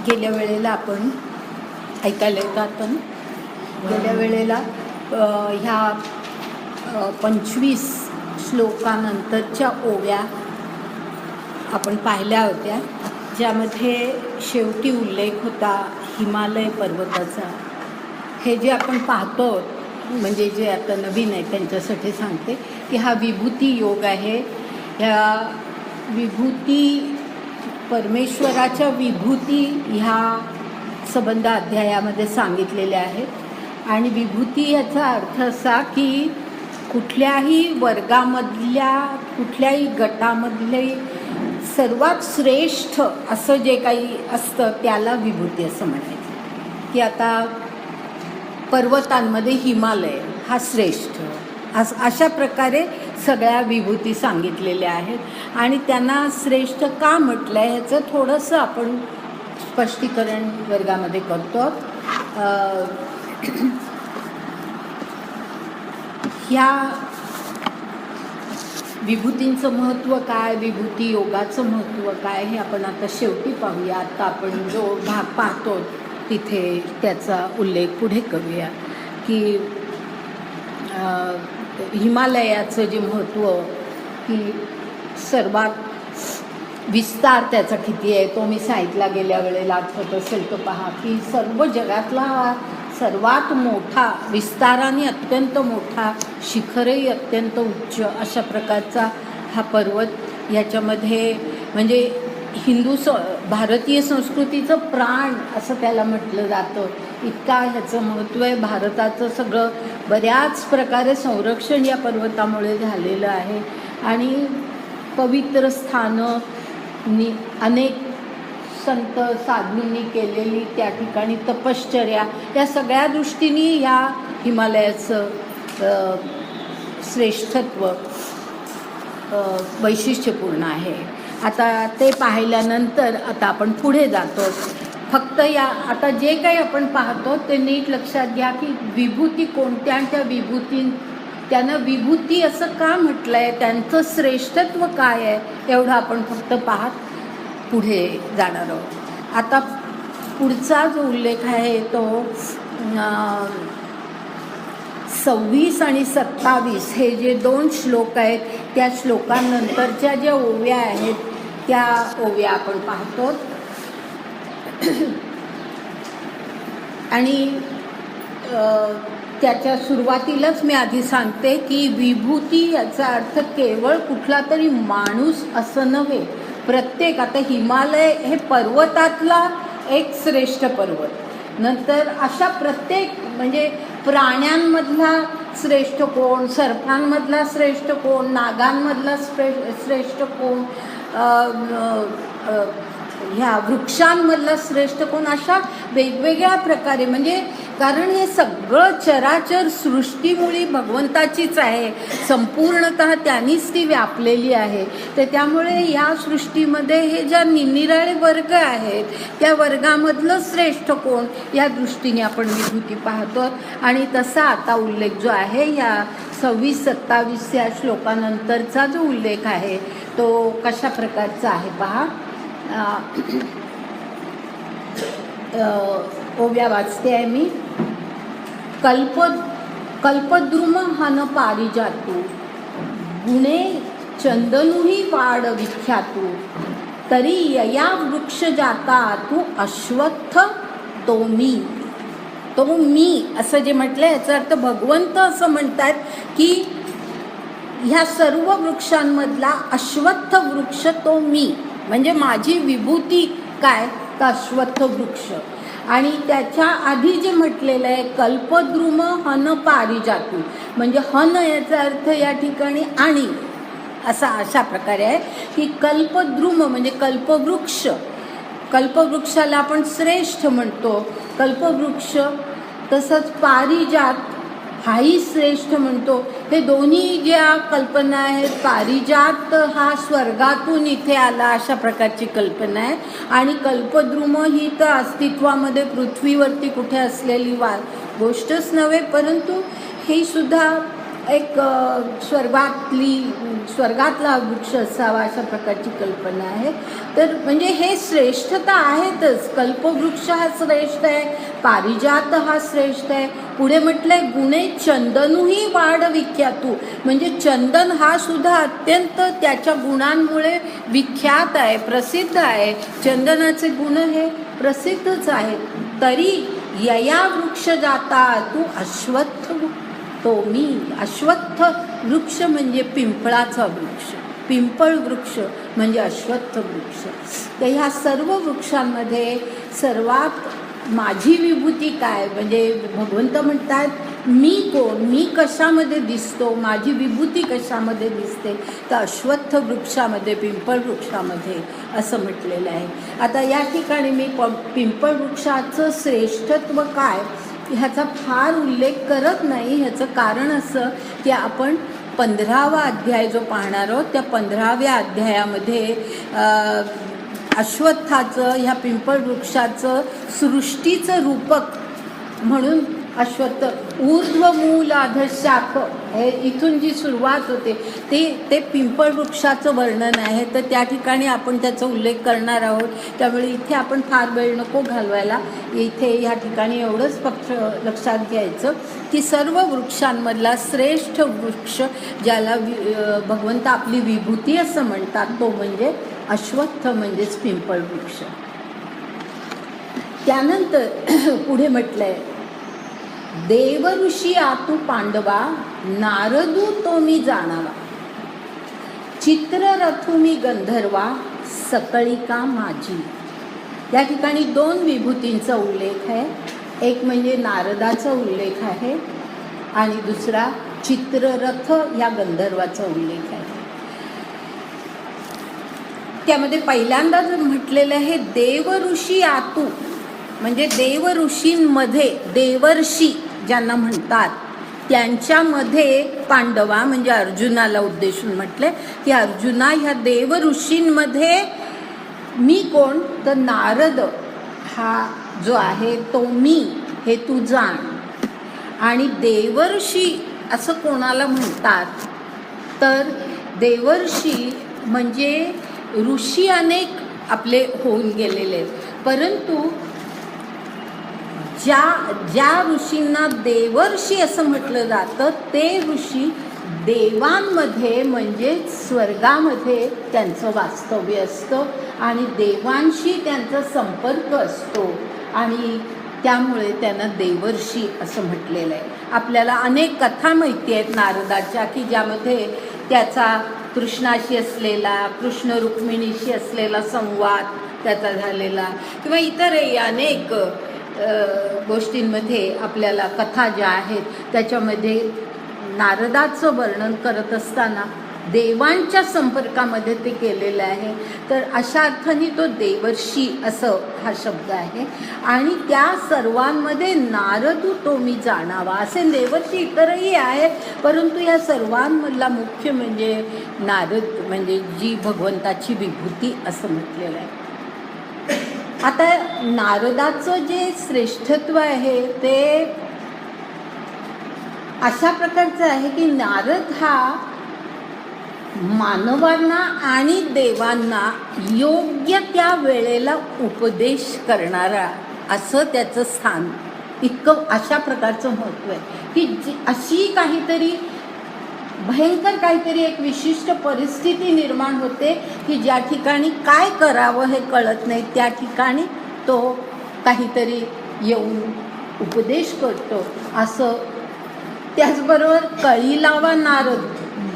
गेल्या वेळेला आपण ऐकायला येतं आपण गेल्या वेळेला ह्या 25 श्लोकानंतरच्या ओव्या आपण पाहिल्या होत्या, ज्यामध्ये शेवटी उल्लेख होता हिमालय पर्वताचा. हे जे आपण पाहतो म्हणजे जे आता नवीन आहे त्यांच्यासाठी सांगते की हा विभूती योग आहे. ह्या विभूती परमेश्वराच्या विभूती ह्या संबंध अध्यायामध्ये सांगितलेल्या आहेत. आणि विभूती याचा अर्थ असा की कुठल्याही वर्गामधल्या कुठल्याही गटामधले सर्वात श्रेष्ठ असं जे काही असतं त्याला विभूती असं म्हणायचं. की आता पर्वतांमध्ये हिमालय हा श्रेष्ठ, अशा प्रकारे सगळ्या विभूती सांगितलेल्या आहेत. आणि त्यांना श्रेष्ठ का म्हटलं आहे ह्याचं थोडंसं आपण स्पष्टीकरण वर्गामध्ये करतो. ह्या विभूतींचं महत्त्व काय, विभूती योगाचं महत्त्व काय हे आपण आता शेवटी पाहूया. आता आपण जो भाग पाहतो तिथे त्याचा उल्लेख पुढे करूया. की हिमालयाचं जे महत्त्व की सर्वात विस्तार त्याचा किती आहे तो मी सांगितला गेल्या वेळेला, आठवत असेल तर पहा की सर्व जगातला हा सर्वात मोठा, विस्ताराने अत्यंत मोठा, शिखरही अत्यंत उच्च अशा प्रकारचा हा पर्वत. याच्यामध्ये म्हणजे भारतीय संस्कृतीचं प्राण असं त्याला म्हटलं जातं. इतका ह्याचं महत्त्व आहे. भारताचं सगळं बऱ्याच प्रकारे संरक्षण या पर्वतामुळे झालेलं आहे. आणि पवित्र स्थानं अनेक संत साधूंनी केलेली त्या ठिकाणी तपश्चर्या या सगळ्या दृष्टीने ह्या हिमालयाचं श्रेष्ठत्व वैशिष्ट्यपूर्ण आहे. आता ते पाहिल्यानंतर आता आपण पुढे जातो. फक्त आता जे काही आपण पाहतो ते नीट लक्षात घ्या की विभूती कोणत्या आणि त्या त्यानं विभूती असं का म्हटलं आहे, त्यांचं श्रेष्ठत्व काय आहे एवढं आपण फक्त पाहत पुढे जाणार आहोत. आता पुढचा जो उल्लेख आहे तो 26 आणि 27 हे जे 2 श्लोक आहेत त्या श्लोकांनंतरच्या ज्या ओव्या आहेत त्या ओव्या आपण पाहतो. आणि त्याच्या सुरुवातीलाच मी आधी सांगते की विभूती याचा अर्थ केवळ कुठला तरी माणूस असं नव्हे. प्रत्येक आता हिमालय हे पर्वतातला एक श्रेष्ठ पर्वत, नंतर अशा प्रत्येक म्हणजे प्राण्यांमधला श्रेष्ठ कोण, सर्पांमधला श्रेष्ठ कोण, नागांमधला श्रेष्ठ कोण, ह्या वृक्षांमधला श्रेष्ठ कोण, अशा वेगवेगळ्या प्रकारे म्हणजे कारण हे सगळं चराचर सृष्टीमुळी भगवंताचीच आहे, संपूर्णतः त्यांनीच ती व्यापलेली आहे. तर त्यामुळे या सृष्टीमध्ये हे ज्या निरनिराळे वर्ग आहेत त्या वर्गामधलं श्रेष्ठ कोण या दृष्टीने आपण विभूती पाहतो. आणि तसा आता उल्लेख जो आहे या 26-27 या श्लोकानंतरचा जो उल्लेख आहे तो कशा प्रकारचा आहे पहा. ओव्या वाचते आहे मी. कल्पद्रुम हन पारिजातू, गुणे चंदनुही वाड विख्यातू, तरी यया वृक्ष जाता तू अश्वत्थ तो मी असं जे म्हटलं याचा अर्थ भगवंत असं म्हणतात की ह्या सर्व वृक्षांमधला अश्वत्थ वृक्ष तो मी, म्हणजे माझी विभूती काय तर अश्वत्थ वृक्ष. आणि त्याच्या आधी जे म्हटलेलं आहे कल्पद्रुम हन पारिजातू, म्हणजे हन याचा अर्थ या ठिकाणी आणि अशा प्रकारे आहे की कल्पद्रुम म्हणजे कल्पवृक्ष, कल्पवृक्षाला आपण श्रेष्ठ म्हणतो कल्पवृक्ष, तसंच पारिजात हाही श्रेष्ठ म्हणतो. हे दोन्ही ज्या कल्पना आहेत, पारिजात हा स्वर्गातून इथे आला अशा प्रकारची कल्पना आहे. आणि कल्पद्रुम ही तर अस्तित्वामध्ये पृथ्वीवरती कुठे असलेली गोष्टच नव्हे, परंतु हे सुद्धा एक स्वर्गातला वृक्ष असावा अशा प्रकारची कल्पना आहे. तर म्हणजे हे श्रेष्ठता आहेतच. कल्पवृक्ष हा श्रेष्ठ आहे, पारिजात हा श्रेष्ठ आहे. पुढे म्हटलंय गुणे चंदनूही वाढ विख्यातू, म्हणजे चंदन हा सुद्धा अत्यंत त्याच्या गुणांमुळे विख्यात आहे, प्रसिद्ध आहे. चंदनाचे गुण हे प्रसिद्धच आहेत. तरी यया वृक्ष जाता तू अश्वत्थ तो मी. अश्वत्थ वृक्ष म्हणजे पिंपळाचा वृक्ष, पिंपळ वृक्ष म्हणजे अश्वत्थ वृक्ष. तर ह्या सर्व वृक्षांमध्ये सर्वात माझी विभूती काय, म्हणजे भगवंत म्हणतात मी कोण, मी कशामध्ये दिसतो, माझी विभूती कशामध्ये दिसते, तर अश्वत्थ वृक्षामध्ये, पिंपळ वृक्षामध्ये असं म्हटलेलं आहे. आता या ठिकाणी मी पिंपळ वृक्षाचं श्रेष्ठत्व काय ह्याचा फार उल्लेख करत नाही. ह्याचं कारण असं की आपण 15वा अध्याय जो पाहणार आहोत त्या 15व्या अध्यायामध्ये अश्वत्थाचं, ह्या पिंपळ वृक्षाचं सृष्टीचं रूपक म्हणून अश्वत्थ ऊर्ध्वमूल अधशाख हे इथून जी सुरुवात होते ते पिंपळ वृक्षाचं वर्णन आहे. तर त्या ठिकाणी आपण त्याचा उल्लेख करणार आहोत. त्यामुळे इथे आपण फार वेळ नको घालवायला. इथे ह्या ठिकाणी एवढंच फक्त लक्षात घ्यायचं की सर्व वृक्षांमधला श्रेष्ठ वृक्ष ज्याला भगवंत आपली विभूती असं म्हणतात तो म्हणजे अश्वत्थ म्हणजेच पिंपळ वृक्ष. त्यानंतर पुढे म्हटलंय देवऋषी आतू पांडवा नारदू तो मी जाणावा, चित्ररथू मी गंधर्वा सकळिका माझी. या ठिकाणी 2 विभूतींचा उल्लेख आहे. एक म्हणजे नारदाचा उल्लेख आहे आणि दुसरा चित्ररथ या गंधर्वाचा उल्लेख आहे. त्यामध्ये पहिल्यांदा जर म्हटलेलं आहे देवऋषी आतू म्हणजे देवऋषींमध्ये, देवर्षी ज्यांना म्हणतात त्यांच्यामध्ये पांडवा म्हणजे अर्जुनाला उद्देशून म्हटले की अर्जुना ह्या देवऋषींमध्ये मी कोण, तर नारद हा जो आहे तो मी हे तू जाण. आणि देवर्षी असं कोणाला म्हणतात तर देवर्षी म्हणजे ऋषी अनेक आपले होऊन गेलेले, परंतु ज्या ऋषींना देवर्षी असं म्हटलं जातं ते ऋषी देवांमध्ये म्हणजे स्वर्गामध्ये त्यांचं वास्तव्य असतं आणि देवांशी त्यांचा संपर्क असतो आणि त्यामुळे त्यांना देवर्षी असं म्हटलेलं आहे. आपल्याला अनेक कथा माहिती आहेत नारदाच्या की ज्यामध्ये त्याचा कृष्णाशी असलेला, कृष्ण रुक्मिणीशी असलेला संवाद त्याचा झालेला किंवा इतरही अनेक गोष्टींमध्ये आपल्याला कथा ज्या आहेत त्याच्यामध्ये नारदाचं वर्णन करत असताना देवांच्या संपर्कामध्ये ते केलेलं आहे. तर अशा अर्थाने तो देवर्षी असं हा शब्द आहे. आणि त्या सर्वांमध्ये नारदू तो मी जाणावा असे देवर्षी इतरही आहेत, परंतु या सर्वांमधला मुख्य म्हणजे नारद म्हणजे जी भगवंताची विभूती असं म्हटलेलं आहे. आता नारदाचं जे श्रेष्ठत्व आहे ते अशा प्रकारचं आहे की नारद हा मानवांना आणि देवांना योग्य त्या वेळेला उपदेश करणारा असं त्याचं स्थान, इतकं अशा प्रकारचं महत्त्व आहे की अशी काहीतरी भयंकर काहीतरी एक विशिष्ट परिस्थिती निर्माण होते की ज्या ठिकाणी काय करावं हे कळत नाही, त्या ठिकाणी तो काहीतरी येऊन उपदेश करतो असं. त्याचबरोबर कळी लावा नारद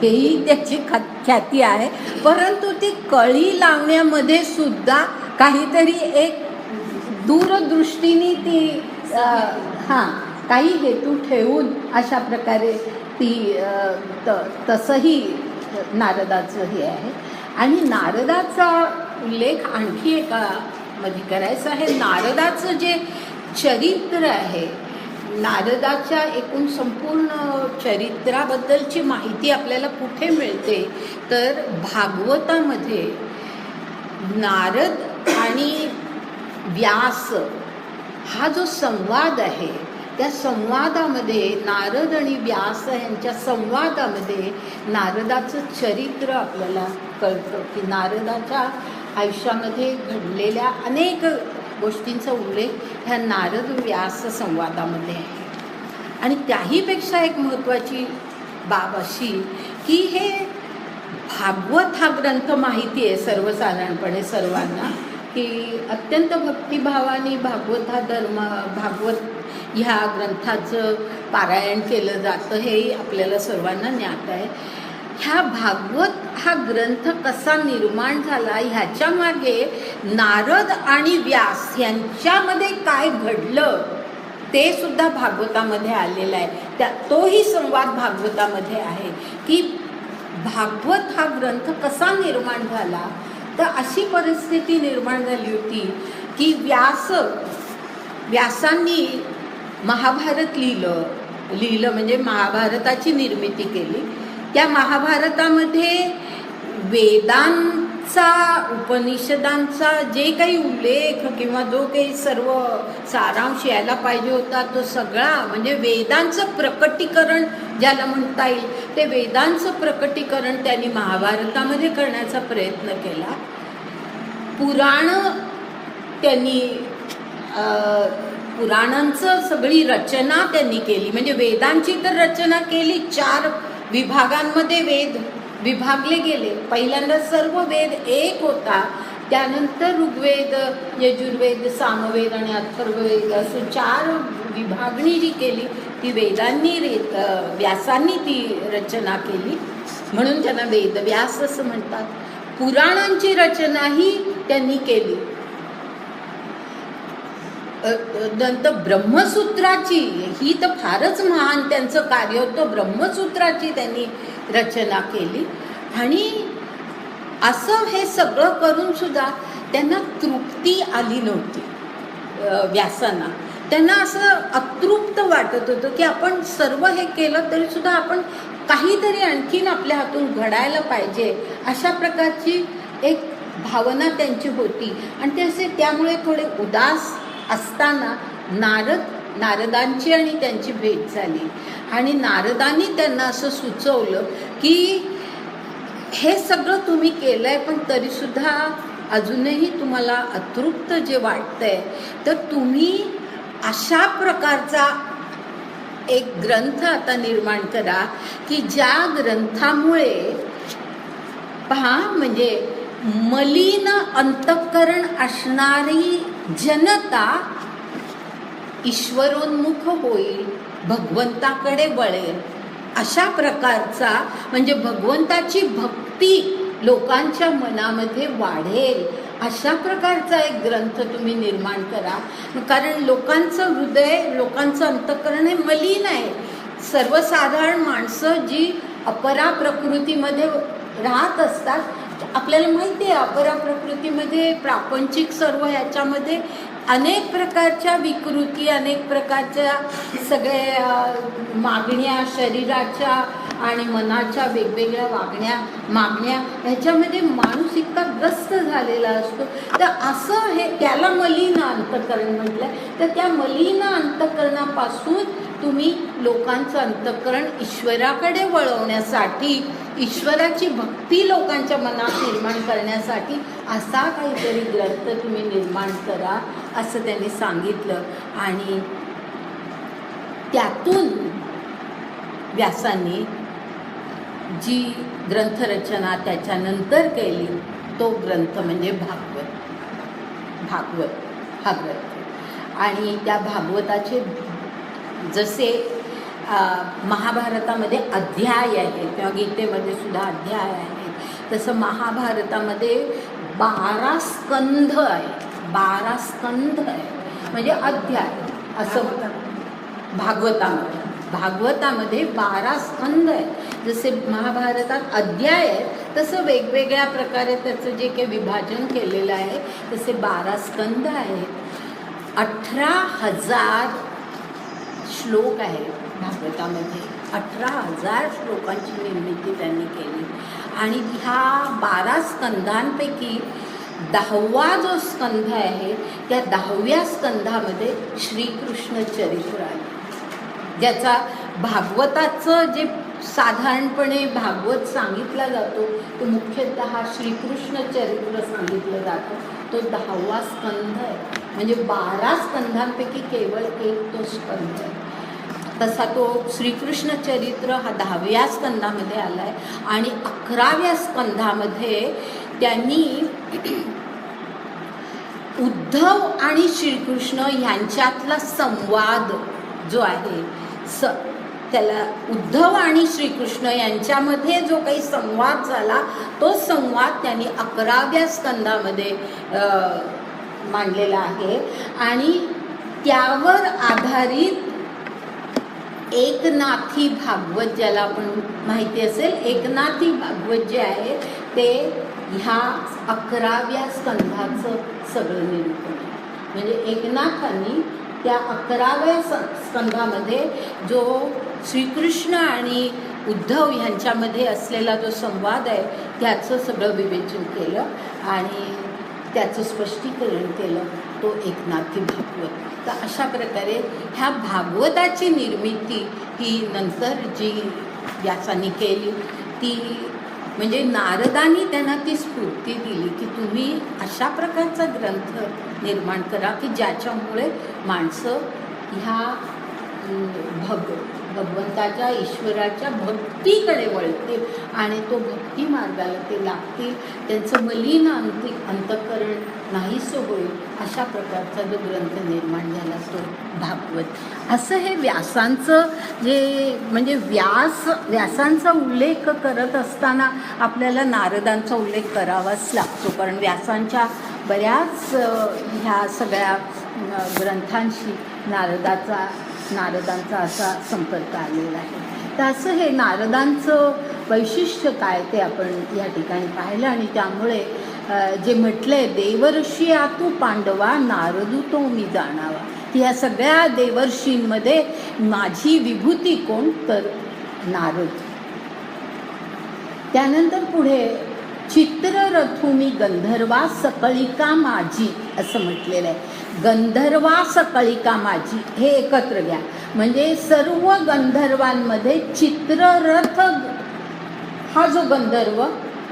हेही त्याची ख्याती आहे, परंतु ती कळी लावण्यामध्ये सुद्धा काहीतरी एक दूरदृष्टीने ती काही हेतू ठेवून अशा प्रकारे ती तसंही नारदाचं हे आहे. आणि नारदाचा उल्लेख आणखी एका मध्ये करायचा आहे. नारदाचं जे चरित्र आहे, नारदाच्या एकूण संपूर्ण चरित्राबद्दलची माहिती आपल्याला कुठे मिळते तर भागवतामध्ये नारद आणि व्यास हा जो संवाद आहे त्या संवादामध्ये नारद आणि व्यास यांच्या संवादामध्ये नारदाचं चरित्र आपल्याला कळतं की नारदाच्या आयुष्यामध्ये घडलेल्या अनेक गोष्टींचा उल्लेख ह्या नारद व्यास संवादामध्ये आहे. आणि त्याहीपेक्षा एक महत्त्वाची बाब अशी की हे भागवत हा ग्रंथ माहिती आहे सर्वसाधारणपणे सर्वांना की अत्यंत भक्तिभावाने भागवत हा भागवत ह्या ग्रंथाचं पारायण केलं जातं हेही आपल्याला सर्वांना ज्ञात आहे. ह्या भागवत हा ग्रंथ कसा निर्माण झाला ह्याच्या मागे नारद आणि व्यास यांच्यामध्ये काय घडलं ते सुद्धा भागवतामध्ये आलेलं आहे. तोही संवाद भागवतामध्ये आहे की भागवत हा ग्रंथ कसा निर्माण झाला. तर अशी परिस्थिती निर्माण झाली होती की व्यासांनी महाभारत लिहिलं म्हणजे महाभारताची निर्मिती केली. त्या महाभारतामध्ये वेदांचा उपनिषदांचा जे काही उल्लेख किंवा जो काही सर्व सारांश यायला पाहिजे होता तो सगळा म्हणजे वेदांचं प्रकटीकरण ज्याला म्हणता येईल ते वेदांचं प्रकटीकरण त्यांनी महाभारतामध्ये करण्याचा प्रयत्न केला. पुराणांचं सगळी रचना त्यांनी केली म्हणजे वेदांची तर रचना केली. 4 विभागांमध्ये वेद विभागले गेले. पहिल्यांदा सर्व वेद एक होता, त्यानंतर ऋग्वेद, यजुर्वेद, सामवेद आणि अथर्ववेद असं 4 विभागणी जी केली ती व्यासांनी ती रचना केली म्हणून त्यांना वेदव्यास असं म्हणतात. पुराणांची रचनाही त्यांनी केली. नंतर ब्रह्मसूत्राची ही तर फारच महान त्यांचं कार्य होतं. ब्रह्मसूत्राची त्यांनी रचना केली आणि असं हे सगळं करून सुद्धा त्यांना तृप्ती आली नव्हती. व्यासांना त्यांना असं अतृप्त वाटत होतं की आपण सर्व हे केलं तरी सुद्धा आपण काहीतरी आणखीन आपल्या हातून घडायला पाहिजे अशा प्रकारची एक भावना त्यांची होती. आणि ते असे त्यामुळे थोडे उदास असताना नारदांची आणि त्यांची भेट झाली आणि नारदांनी त्यांना असं सुचवलं की हे सगळं तुम्ही केलं आहे पण तरीसुद्धा अजूनही तुम्हाला अतृप्त जे वाटतंय तर तुम्ही अशा प्रकारचा एक ग्रंथ आता निर्माण करा की ज्या ग्रंथामुळे पहा म्हणजे मलिन अंतःकरण असणारी जनता ईश्वरोन्मुख होईल, भगवंताकडे वळेल अशा प्रकारचा म्हणजे भगवंताची भक्ती लोकांच्या मनामध्ये वाढेल अशा प्रकारचा एक ग्रंथ तुम्ही निर्माण करा. कारण लोकांचं हृदय लोकांचं अंतःकरण हे मलिन आहे. सर्वसाधारण माणसं जी अपरा प्रकृतीमध्ये राहत असतात आपल्याला माहिती आहे अपरा प्रकृतीमध्ये प्रापंचिक सर्व ह्याच्यामध्ये अनेक प्रकारच्या विकृती अनेक प्रकारच्या सगळ्या मागण्या शरीराच्या आणि मनाच्या वेगवेगळ्या मागण्या ह्याच्यामध्ये माणूस इतका ग्रस्त झालेला असतो. तर असं हे त्याला मलिन अंतःकरण म्हटलं. तर त्या मलिन अंतःकरणापासून तुम्ही लोकांचं अंतःकरण ईश्वराकडे वळवण्यासाठी ईश्वराची भक्ती लोकांच्या मनात निर्माण करण्यासाठी असा काहीतरी ग्रंथ तुम्ही निर्माण करा असं त्यांनी सांगितलं. आणि त्यातून व्यासांनी जी ग्रंथरचना त्याच्यानंतर केली तो ग्रंथ म्हणजे भागवत हा ग्रंथ. आणि त्या भागवताचे जसे महाभारतामध्ये अध्याय आहेत किंवा गीतेमध्ये सुद्धा अध्याय आहेत तसं महाभारतामध्ये 12 स्कंध आहे. 12 स्कंध आहे म्हणजे अध्याय असं भागवतामध्ये 12 स्कंध आहे. जसे महाभारतात अध्याय आहे तसं वेगवेगळ्या प्रकारे त्याचं जे काही विभाजन केलेलं आहे तसे 12 स्कंध आहेत. 18,000 श्लोक आहेत भागवतामध्ये. 18,000 श्लोकांची निर्मिती त्यांनी केली. आणि ह्या 12 स्कंधांपैकी 10वा जो स्कंध आहे त्या 10व्या स्कंधामध्ये श्रीकृष्ण चरित्र आहे. ज्याचा भागवताचं जे साधारणपणे भागवत सांगितला जातो तो मुख्यतः श्रीकृष्ण चरित्र सांगितलं जातं. तो 10वा स्कंध आहे, म्हणजे 12 स्कंधांपैकी केवळ एक तो स्कंध आहे. तसा तो श्रीकृष्ण चरित्र हा 10व्या स्कंधामध्ये आला आहे. आणि 11व्या स्कंधामध्ये त्यांनी उद्धव आणि श्रीकृष्ण यांच्यातला संवाद जो आहे त्याला उद्धव आणि श्रीकृष्ण यांच्यामध्ये जो काही संवाद झाला तो संवाद त्यांनी 11व्या स्कंधामध्ये मांडलेला आहे. आणि त्यावर आधारित एकनाथी भागवत, ज्याला आपण माहिती असेल, एकनाथी भागवत जे आहे ते ह्या 11व्या स्कंधाचं सगळं निरूपण आहे. म्हणजे एकनाथांनी त्या 11व्या स्कंधामध्ये जो श्रीकृष्ण आणि उद्धव ह्यांच्यामध्ये असलेला जो संवाद आहे त्याचं सगळं विवेचन केलं आणि त्याचं स्पष्टीकरण केलं, तो एकनाथी भागवत. तर अशा प्रकारे ह्या भागवताची निर्मिती ही नंतर जी व्यासांनी केली ती म्हणजे नारदांनी त्यांना ती स्फूर्ती दिली की तुम्ही अशा प्रकारचा ग्रंथ निर्माण करा की ज्याच्यामुळे माणसं ह्या भगवंताच्या ईश्वराच्या भक्तीकडे वळतील आणि तो भक्ती मार्गाला ते लागतील, त्यांचं मलिन अंतःकरण नाहीसं होईल, अशा प्रकारचा जो ग्रंथ निर्माण झाला तो भागवत. असं हे व्यासांचं जे म्हणजे व्यासांचा उल्लेख करत असताना आपल्याला नारदांचा उल्लेख करावाच लागतो, कारण व्यासांच्या बऱ्याच ह्या सगळ्या ग्रंथांशी नारदांचा असा संपर्क आलेला आहे. तर असं हे नारदांचं वैशिष्ट्य काय ते आपण या ठिकाणी पाहिलं. आणि त्यामुळे जे म्हटलंय देवर्षी आतू पांडवा नारदू तो मी जाणावा, ह्या सगळ्या देवर्षींमध्ये माझी विभूती कोण तर नारद. त्यानंतर पुढे चित्ररथू मी गंधर्वा सकळिका माझी असं म्हटलेलं आहे. गंधर्वा सकळिका माझी हे एकत्र घ्या, म्हणजे सर्व गंधर्वांमध्ये चित्ररथ हा जो गंधर्व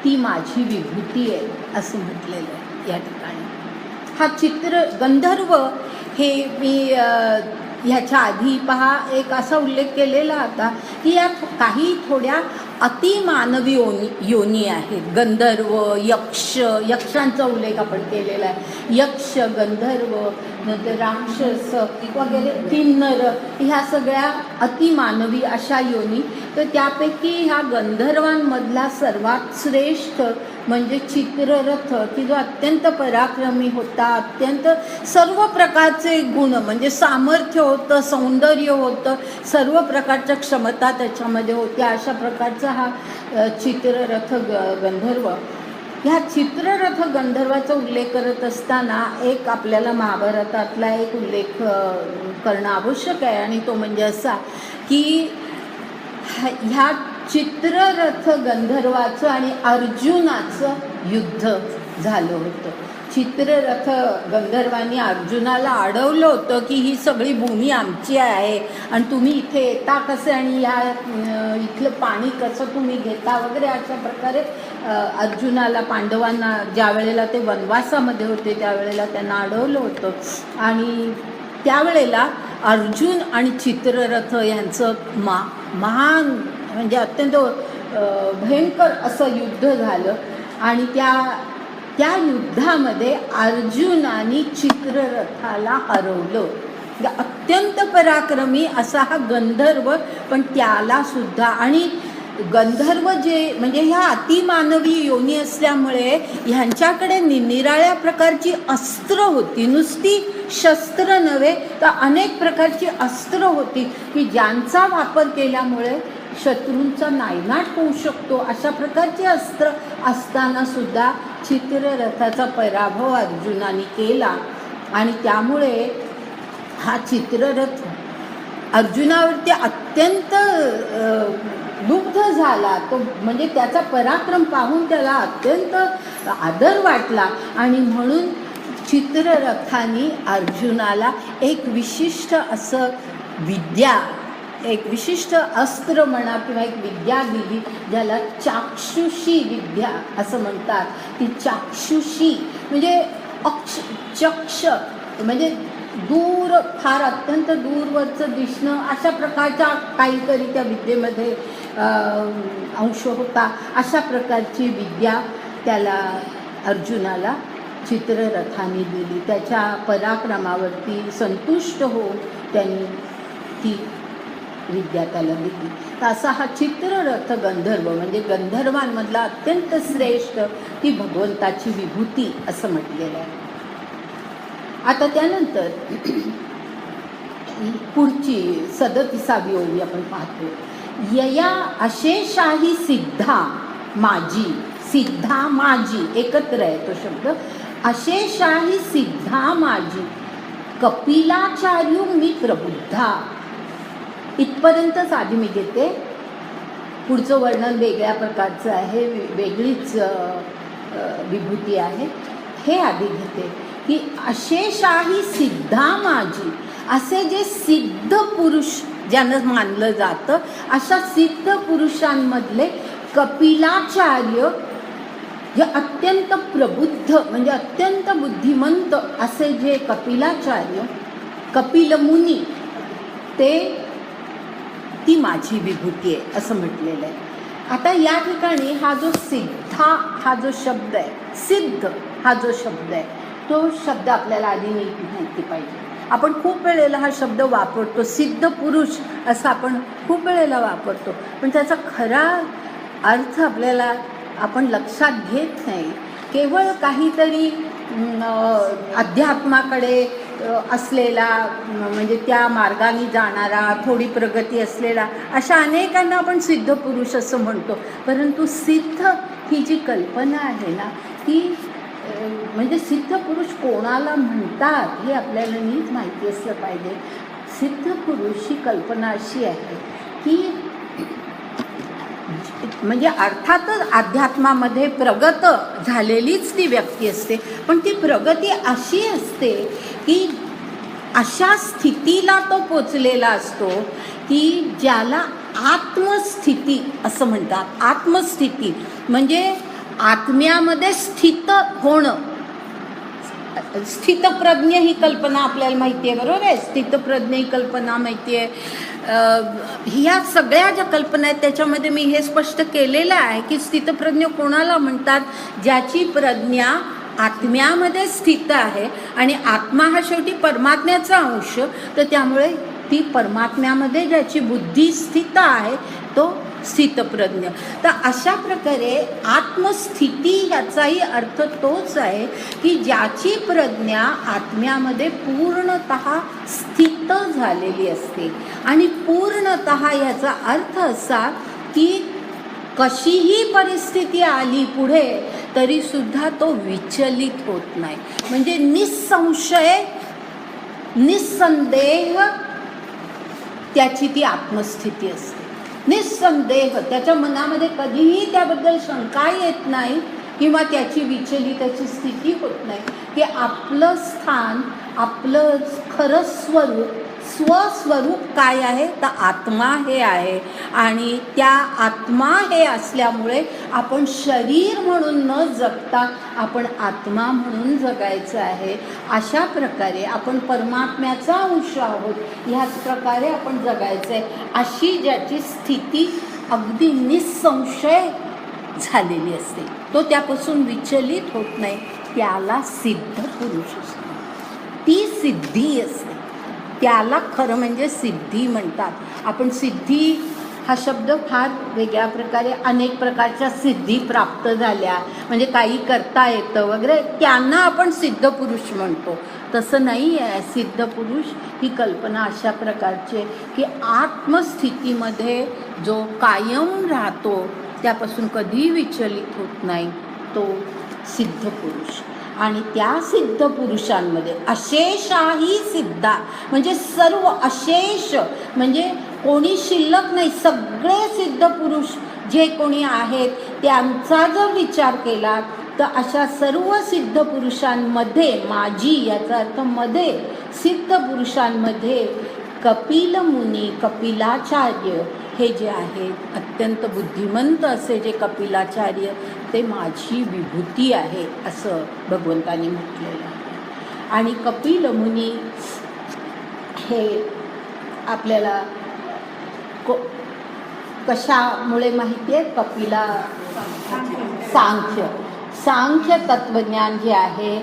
ती माझी विभूती आहे असं म्हटलेलं आहे या ठिकाणी. हा गंधर्व हे मी ह्याच्या आधी पहा एक असा उल्लेख केलेला होता की यात काही थोड्या अतिमानवी योनी आहेत. गंधर्व, यक्षांचा उल्लेख आपण केलेला आहे. यक्ष, गंधर्व, नंतर राक्षस वगैरे, किन्नर, ह्या सगळ्या अतिमानवी अशा योनी. तर त्यापैकी ह्या गंधर्वांमधला सर्वात श्रेष्ठ म्हणजे चित्ररथ, की जो अत्यंत पराक्रमी होता, अत्यंत सर्व प्रकारचे गुण म्हणजे सामर्थ्य होतं, सौंदर्य होतं, सर्व प्रकारच्या क्षमता त्याच्यामध्ये होत्या. अशा प्रकारचा हा चित्ररथ गंधर्व. ह्या चित्ररथ गंधर्वाचा उल्लेख करत असताना एक आपल्याला महाभारतातला एक उल्लेख करणं आवश्यक आहे आणि तो म्हणजे असा की ह्या चित्ररथ गंधर्वाचं आणि अर्जुनाचं युद्ध झालं होतं. चित्ररथ गंधर्वांनी अर्जुनाला अडवलं होतं की ही सगळी भूमी आमची आहे आणि तुम्ही इथे येता कसे आणि ह्या इथलं पाणी कसं तुम्ही घेता वगैरे अशा प्रकारे अर्जुनाला, पांडवांना ज्या वेळेला ते वनवासामध्ये होते त्यावेळेला त्यांना अडवलं होतं. आणि त्यावेळेला अर्जुन आणि चित्ररथ यांचं महान म्हणजे अत्यंत भयंकर असं युद्ध झालं. आणि त्या युद्धामध्ये अर्जुनाने चित्ररथाला हरवलं. अत्यंत पराक्रमी असा हा गंधर्व, पण त्याला सुद्धा. आणि गंधर्व जे म्हणजे ह्या अतिमानवी योनी असल्यामुळे ह्यांच्याकडे निराळ्या प्रकारची अस्त्र होती, नुसती शस्त्र नव्हे तर अनेक प्रकारची अस्त्र होती की ज्यांचा वापर केल्यामुळे शत्रूंचा नायनाट होऊ शकतो. अशा प्रकारची अस्त्र असताना सुद्धा चित्ररथाचा पराभव अर्जुनाने केला. आणि त्यामुळे हा चित्ररथ अर्जुनावरती अत्यंत लुब्ध झाला. तो म्हणजे त्याचा पराक्रम पाहून त्याला अत्यंत आदर वाटला आणि म्हणून चित्ररथाने अर्जुनाला एक विशिष्ट असं विद्या एक विशिष्ट अस्त्र म्हणा किंवा एक विद्या दिली, ज्याला चाक्षुषी विद्या असं म्हणतात. ती चाक्षुषी म्हणजे चक्ष म्हणजे दूर, फार अत्यंत दूरवरचं दिसणं, अशा प्रकारच्या काहीतरी त्या विद्येमध्ये अंश होता. अशा प्रकारची विद्या त्याला अर्जुनाला चित्ररथाने दिली. त्याच्या पराक्रमावरती संतुष्ट होऊन त्यांनी ती विद्या त्याला दिली. तर असा हा चित्ररथ गंधर्व म्हणजे गंधर्वांमधला अत्यंत श्रेष्ठ, ती भगवंताची विभूती असं म्हटलेलं आहे. आता त्यानंतर पुढची 37वी ओवी आपण पाहतो. यया अशेषाही सिद्धा माझी, सिद्धा माझी एकत्र आहे तो शब्द. अशेषाही सिद्धा माझी कपिलाचार्य मी प्रबुद्धा. इथपर्यंतच आधी मी घेते. पुढचं वर्णन वेगळ्या प्रकारचं आहे, वेगळीच विभूती आहे. हे आधी घेते की अशेषाही सिद्धा माझी, असे जे सिद्ध पुरुष ज्यांना मानलं जातं, अशा सिद्ध पुरुषांमधले कपिलाचार्य हे अत्यंत प्रबुद्ध म्हणजे अत्यंत बुद्धिमंत असे जे कपिलाचार्य, कपिल मुनी, ती माझी विभूती आहे असं म्हटलेलं आहे. आता या ठिकाणी हा जो सिद्धा हा जो शब्द आहे, सिद्ध हा जो शब्द आहे, तो शब्द आपल्याला आधी नीट माहिती पाहिजे. आपण खूप वेळेला हा शब्द वापरतो, सिद्ध पुरुष असं आपण खूप वेळेला वापरतो, पण त्याचा खरा अर्थ आपल्याला आपण लक्षात घेत नाही. केवळ काहीतरी अध्यात्माकडे असलेला म्हणजे त्या मार्गाने जाणारा, थोडी प्रगती असलेला, अशा अनेकांना आपण सिद्ध पुरुष असं म्हणतो. परंतु सिद्ध ही जी कल्पना आहे ना, ती म्हणजे सिद्ध पुरुष कोणाला म्हणतात हे आपल्याला नीट माहिती असलं पाहिजे. सिद्ध पुरुष ही कल्पना अशी आहे की म्हणजे अर्थातच अध्यात्मामध्ये प्रगत झालेलीच ती व्यक्ती असते, पण ती प्रगती अशी असते की अशा स्थितीला तो पोचलेला असतो की ज्याला आत्मस्थिती असं म्हणतात. आत्मस्थिती म्हणजे आत्म्यामध्ये स्थित होणं. स्थितप्रज्ञ ही कल्पना आपल्याला माहिती आहे, बरोबर आहे. स्थितप्रज्ञ ही कल्पना माहिती आहे. ह्या सगळ्या ज्या कल्पना आहेत त्याच्यामध्ये मी हे स्पष्ट केलेलं आहे की स्थितप्रज्ञ कोणाला म्हणतात, ज्याची प्रज्ञा आत्म्यामध्ये स्थित आहे आणि आत्मा हा शेवटी परमात्म्याचा अंश, तर त्यामुळे ती परमात्म्यामध्ये ज्याची बुद्धी स्थित आहे तो स्थितप्रज्ञ. तर अशा प्रकारे आत्मस्थिती ह्याचाही अर्थ तोच आहे की ज्याची प्रज्ञा आत्म्यामध्ये पूर्णतः स्थित झालेली असते. आणि पूर्णतः याचा अर्थ असा की कशीही परिस्थिती आली पुढे तरी सुद्धा तो विचलित होत नाही. म्हणजे निसंशय निसंदेह त्याची ती आत्मस्थिती असते. निसंदेह त्याच्या मनामध्ये कधीही त्याबद्दल शंका येत नाही किंवा त्याची विचलिताची स्थिती होत नाही की आपलं स्थान, आपलं खरं स्वरूप, स्वस्वरूप काय आहे तर आत्मा हे आहे. आणि त्या आत्मा हे असल्यामुळे आपण शरीर म्हणून न जगता आपण आत्मा म्हणून जगायचं आहे. अशा प्रकारे आपण परमात्म्याचा अंश आहोत, ह्याच प्रकारे आपण जगायचं आहे. अशी ज्याची स्थिती अगदी निसंशय झालेली असते, तो त्यापासून विचलित होत नाही, त्याला सिद्ध पुरुष असतो. ती सिद्धी असते, त्याला खरं म्हणजे सिद्धी म्हणतात. आपण सिद्धी हा शब्द फार वेगळ्या प्रकारे, अनेक प्रकारच्या सिद्धी प्राप्त झाल्या म्हणजे काही करता येतं वगैरे, त्यांना आपण सिद्ध पुरुष म्हणतो. तसं नाही आहे. सिद्ध पुरुष ही कल्पना अशा प्रकारची की आत्मस्थितीमध्ये जो कायम राहतो, त्यापासून कधीही विचलित होत नाही, तो सिद्ध पुरुष. आणि त्या सिद्ध पुरुषांमध्ये अशेषाही सिद्धा म्हणजे सर्व, अशेष म्हणजे कोणी शिल्लक नाही, सगळे सिद्ध पुरुष जे कोणी आहेत त्यांचा जर विचार केला तर अशा सर्व सिद्ध पुरुषांमध्ये माझी, याचा अर्थ मध्ये, सिद्ध पुरुषांमध्ये कपिल मुनी, कपिलाचार्य हे जे आहेत अत्यंत बुद्धिमंत असे जे कपिलाचार्य, ते माझी विभूती आहे असं भगवंतांनी म्हटलेलं आहे. आणि कपिल मुनी हे आपल्याला कशामुळे माहिती आहे? कपिला सांख्य तत्वज्ञान जे आहे,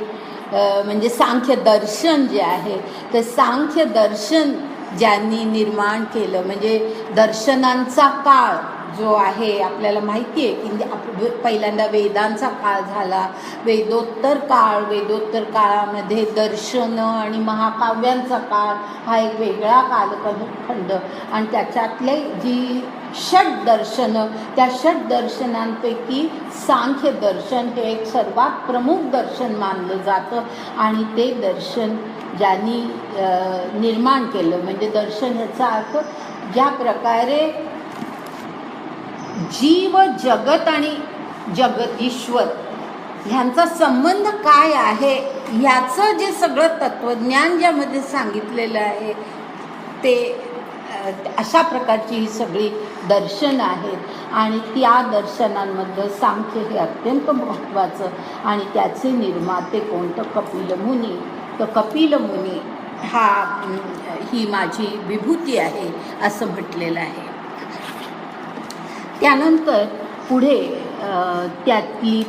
म्हणजे सांख्य दर्शन जे आहे, ते सांख्य दर्शन ज्यांनी निर्माण केलं, म्हणजे दर्शनांचा काळ जो आहे आपल्याला माहिती आहे की पहिल्यांदा वेदांचा काळ झाला, वेदोत्तर काळामध्ये दर्शन आणि महाकाव्यांचा काळ हा एक वेगळा कालखंड. आणि त्याच्यातले जी षट दर्शनं, त्या षट दर्शनांपैकी सांख्य दर्शन हे एक सर्वात प्रमुख दर्शन मानलं जातं. आणि ते दर्शन ज्यांनी निर्माण केलं, म्हणजे दर्शन याचा अर्थ ज्या प्रकारे जीव जगत आणि जगत ईश्वर ह्यांचा संबंध काय आहे ह्याचं जे सगळं तत्वज्ञान ज्यामध्ये सांगितलेलं आहे, ते अशा प्रकारची ही सगळी दर्शन आहेत. आणि त्या दर्शनांमध्ये सांख्य हे अत्यंत महत्त्वाचं. आणि त्याचे निर्माते कोणतं? कपिल मुनी. तर कपिल मुनी ही माझी विभूती आहे असं म्हटलेलं आहे. त्यानंतर पुढे त्यातली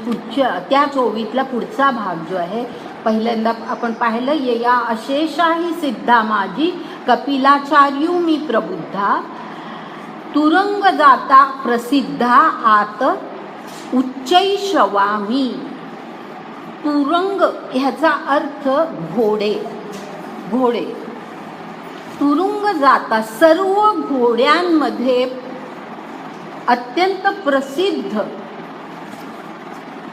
त्याच ओवीतला पुढचा भाग जो आहे, पहिल्यांदा आपण पाहिलं, या अशेषाही सिद्धा माझी कपिलाचार्यू मी प्रबुद्धा, तुरंग जाता प्रसिद्धा आत उच्चैश्रवामी. तुरंग ह्याचा अर्थ घोडे. तुरुंग जाता सर्व घोड्यांमध्ये अत्यंत प्रसिद्ध.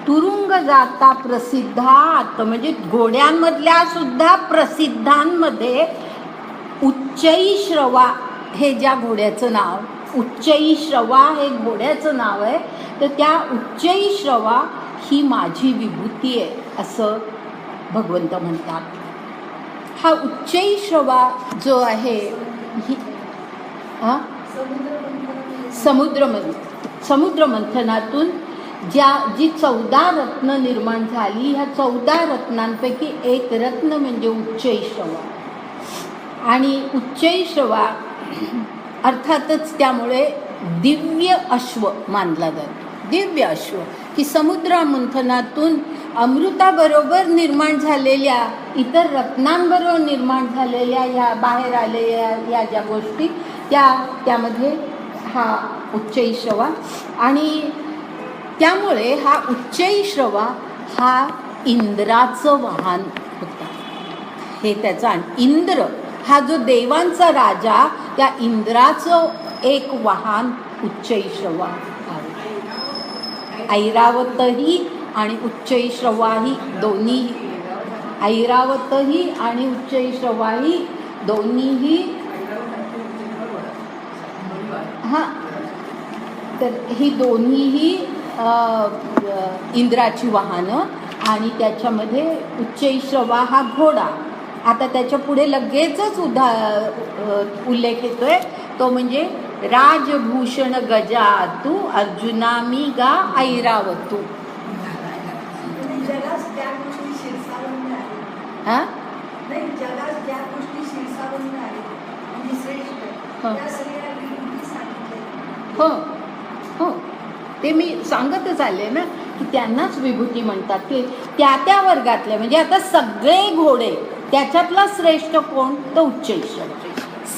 तुरुंग जाता प्रसिद्धात म्हणजे घोड्यांमधल्या सुद्धा प्रसिद्धांमध्ये उच्चैश्रवा हे ज्या घोड्याचं नाव, उच्चैश्रवा हे घोड्याचं नाव आहे, तर त्या उच्चैश्रवा ही माझी विभूती आहे असं भगवंत म्हणतात. हा उच्चैश्रवा जो आहे ही समुद्र मंथनातून जी 14 रत्न निर्माण झाली, ह्या 14 रत्नांपैकी एक रत्न म्हणजे उच्चैश्रवा. आणि उच्चैश्रवा अर्थातच त्यामुळे दिव्य अश्व मानला जातो. दिव्य अश्व की समुद्र मंथनातून अमृताबरोबर निर्माण झालेल्या, इतर रत्नांबरोबर निर्माण झालेल्या ह्या बाहेर आलेल्या या ज्या गोष्टी त्यामध्ये हा उच्चैश्रवा. आणि त्यामुळे हा उच्चैश्रवा हा इंद्राचं वाहन होता. हे त्याचा इंद्र हा जो देवांचा राजा, त्या इंद्राचं एक वाहन उच्चैश्रवा आहे. ऐरावतही आणि उच्चैश्रवाही दोन्ही, ऐरावतही आणि उच्चैश्रवाही दोन्हीही तर ही दोन्हीही इंद्राची वाहनं. आणि त्याच्यामध्ये उच्चैश्रवा हा घोडा. आता त्याच्या पुढे लगेचच उल्लेख येतोय, तो म्हणजे राजभूषण गजा तू अर्जुनामी गा ऐरावतू. हो हो, ते मी सांगतच आले ना की त्यांनाच विभूती म्हणतात. की त्या वर्गातले म्हणजे आता सगळे घोडे त्याच्यातला श्रेष्ठ कोण? तर उच्चैश्रवा.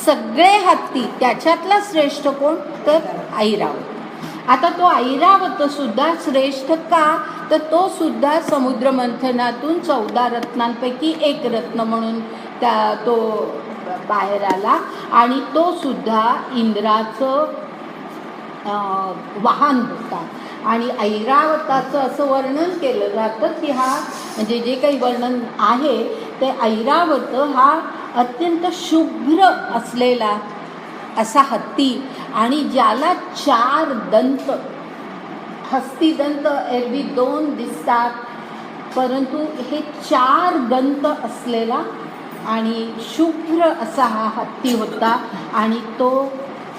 सगळे हत्ती त्याच्यातला श्रेष्ठ कोण? तर ऐरावत. आता तो ऐरावत सुद्धा श्रेष्ठ का? तर तो सुद्धा समुद्र मंथनातून 14 रत्नांपैकी एक रत्न म्हणून तो बाहेर आला. आणि तो सुद्धा इंद्राचं वाहन होता. आणि ऐरावताचं असं वर्णन केलं जातं की हा म्हणजे जे काही वर्णन आहे ते ऐरावत हा अत्यंत शुभ्र असलेला असा हत्ती, आणि ज्याला 4 दंत, हस्तिदंत एरवी 2 दिसतात, परंतु हे 4 दंत असलेला आणि शुभ्र असा हा हत्ती होता आणि तो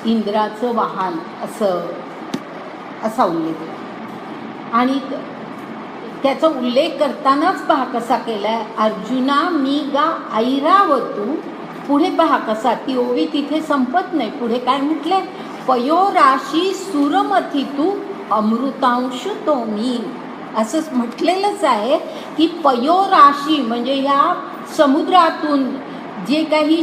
इंद्राचं वाहन असा उल्लेख. आणि त्याचा उल्लेख करतानाच पहा कसा केलाय, अर्जुना मी गा ऐरावतू. पुढे पहा कसा, ती ओवी तिथे संपत नाही, पुढे काय म्हटलंय, पयोराशी सुरमथी तू अमृतांश तो मी. असंच म्हटलेलंच आहे की पयोराशी म्हणजे ह्या समुद्रातून जे काही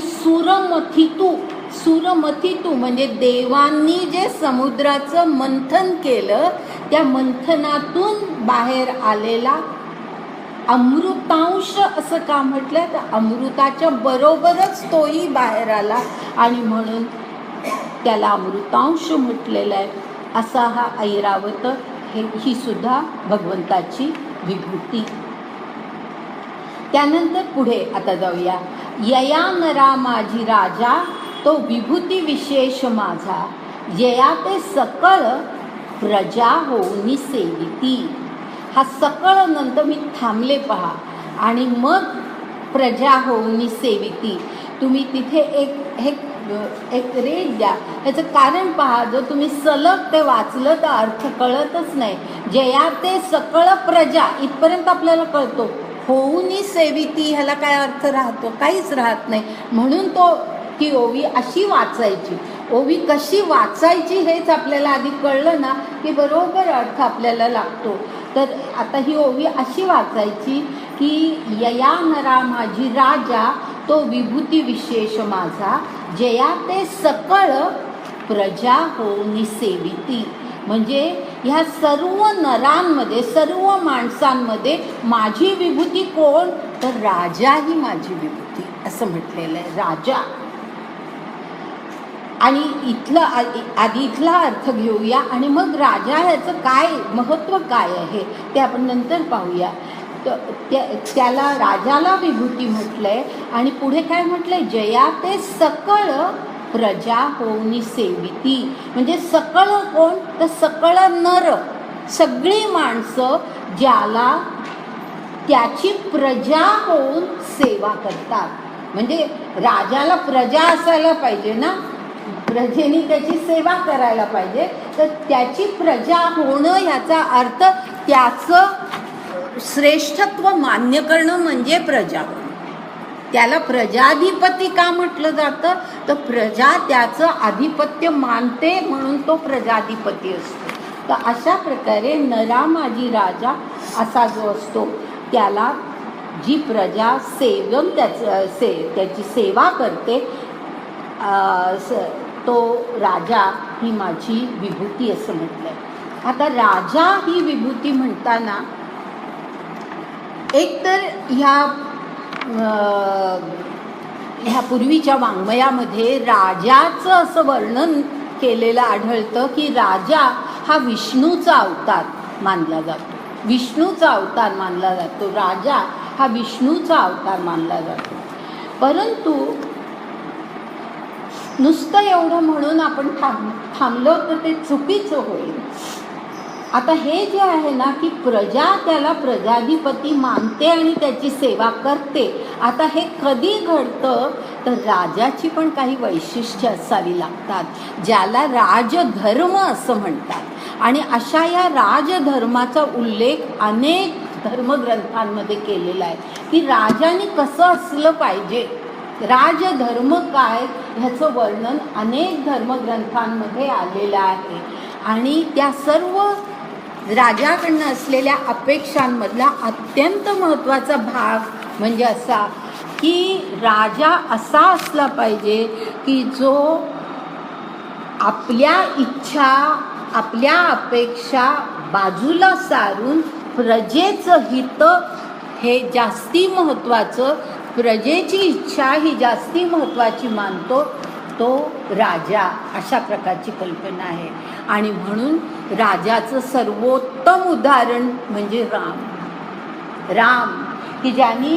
सुरमथितू म्हणजे देवांनी जे समुद्राचं मंथन केलं त्या मंथनातून बाहेर आलेला अमृतांश. असं का म्हटलं, तर अमृताच्या बरोबरच तोही बाहेर आला आणि म्हणून त्याला अमृतांश म्हटलेलं आहे. असा हा ऐरावत ही सुद्धा भगवंताची विभूती. त्यानंतर पुढे आता जाऊया, यया नरा माझी राजा तो विभूती विशेष माझा, यया ते सकळ प्रजा होऊनी सेविती. हा सकळ नंतर मी थांबले पहा आणि मग प्रजा होऊनी सेविती. तुम्ही तिथे एक रेट द्या, याचं कारण पहा. जर तुम्ही सलग ते वाचलं तर अर्थ कळतच नाही. जया ते सकळ प्रजा इथपर्यंत आपल्याला कळतो, होऊनी सेविती ह्याला काय अर्थ राहतो, काहीच राहत नाही. म्हणून ती ओवी अशी वाचायची. ओवी कशी वाचायची हेच आपल्याला आधी कळलं ना की बरोबर अर्थ आपल्याला लागतो. तर आता ही ओवी अशी वाचायची की यया नरा माझी राजा तो विभूती विशेष माझा, जया ते सकळ प्रजा होऊनी सेविती. म्हणजे ह्या सर्व नरांमध्ये सर्व माणसांमध्ये माझी विभूती कोण, तर राजा ही माझी विभूती असं म्हटलेलं आहे, राजा. आणि आधी इथला अर्थ घेऊया आणि मग राजा ह्याचं काय महत्त्व काय आहे ते आपण नंतर पाहूया. त्याला राजाला विभूती म्हटलंय आणि पुढे काय म्हटलंय, जया ते सकळ प्रजा होऊनी सेविती. म्हणजे सकळ कोण, तर सकळ नर, सगळी माणसं ज्याला त्याची प्रजा होऊन सेवा करतात. म्हणजे राजाला प्रजा असायला पाहिजे ना, प्रजेने त्याची सेवा करायला पाहिजे. तर त्याची प्रजा होणं ह्याचा अर्थ त्याचं श्रेष्ठत्व मान्य करणं म्हणजे प्रजा होणं. त्याला प्रजाधिपती का म्हटलं जातं, तर प्रजा त्याचं आधिपत्य मानते म्हणून तो प्रजाधिपती असतो. तर अशा प्रकारे नरा माझी राजा असा जो असतो त्याला जी प्रजा त्याची सेवा करते तो राजा ही माझी विभूती असं म्हटलंय. आता राजा ही विभूती म्हणताना एकतर ह्या पूर्वीच्या वाङ्मयामध्ये राजाचं असं वर्णन केलेलं आढळतं की राजा हा विष्णूचा अवतार मानला जातो. विष्णूचा अवतार मानला जातो, राजा हा विष्णूचा अवतार मानला जातो. परंतु नुसतं एवढं म्हणून आपण थांबलो तर ते चुकीचं होईल. आता हे जे आहे ना की प्रजा त्याला प्रजाधिपती मानते आणि त्याची सेवा करते. आता हे कधी घडतं, तर राजाची पण काही वैशिष्ट्य असावी लागतात, ज्याला राजधर्म असं म्हणतात. आणि अशा या राजधर्माचा उल्लेख अनेक धर्मग्रंथांमध्ये केलेला आहे की राजाने कसं असलं पाहिजे, राजधर्म काय ह्याचं वर्णन अनेक धर्मग्रंथांमध्ये आलेलं आहे. आणि त्या सर्व राजाकडनं असलेल्या अपेक्षांमधला अत्यंत महत्त्वाचा भाग म्हणजे असा की राजा असा असला पाहिजे की जो आपल्या इच्छा आपल्या अपेक्षा बाजूला सारून प्रजेचं हित हे जास्ती महत्त्वाचं, प्रजेची इच्छा ही जास्ती महत्त्वाची मानतो तो राजा. अशा प्रकारची कल्पना आहे. आणि म्हणून राजाचं सर्वोत्तम उदाहरण म्हणजे राम की ज्यांनी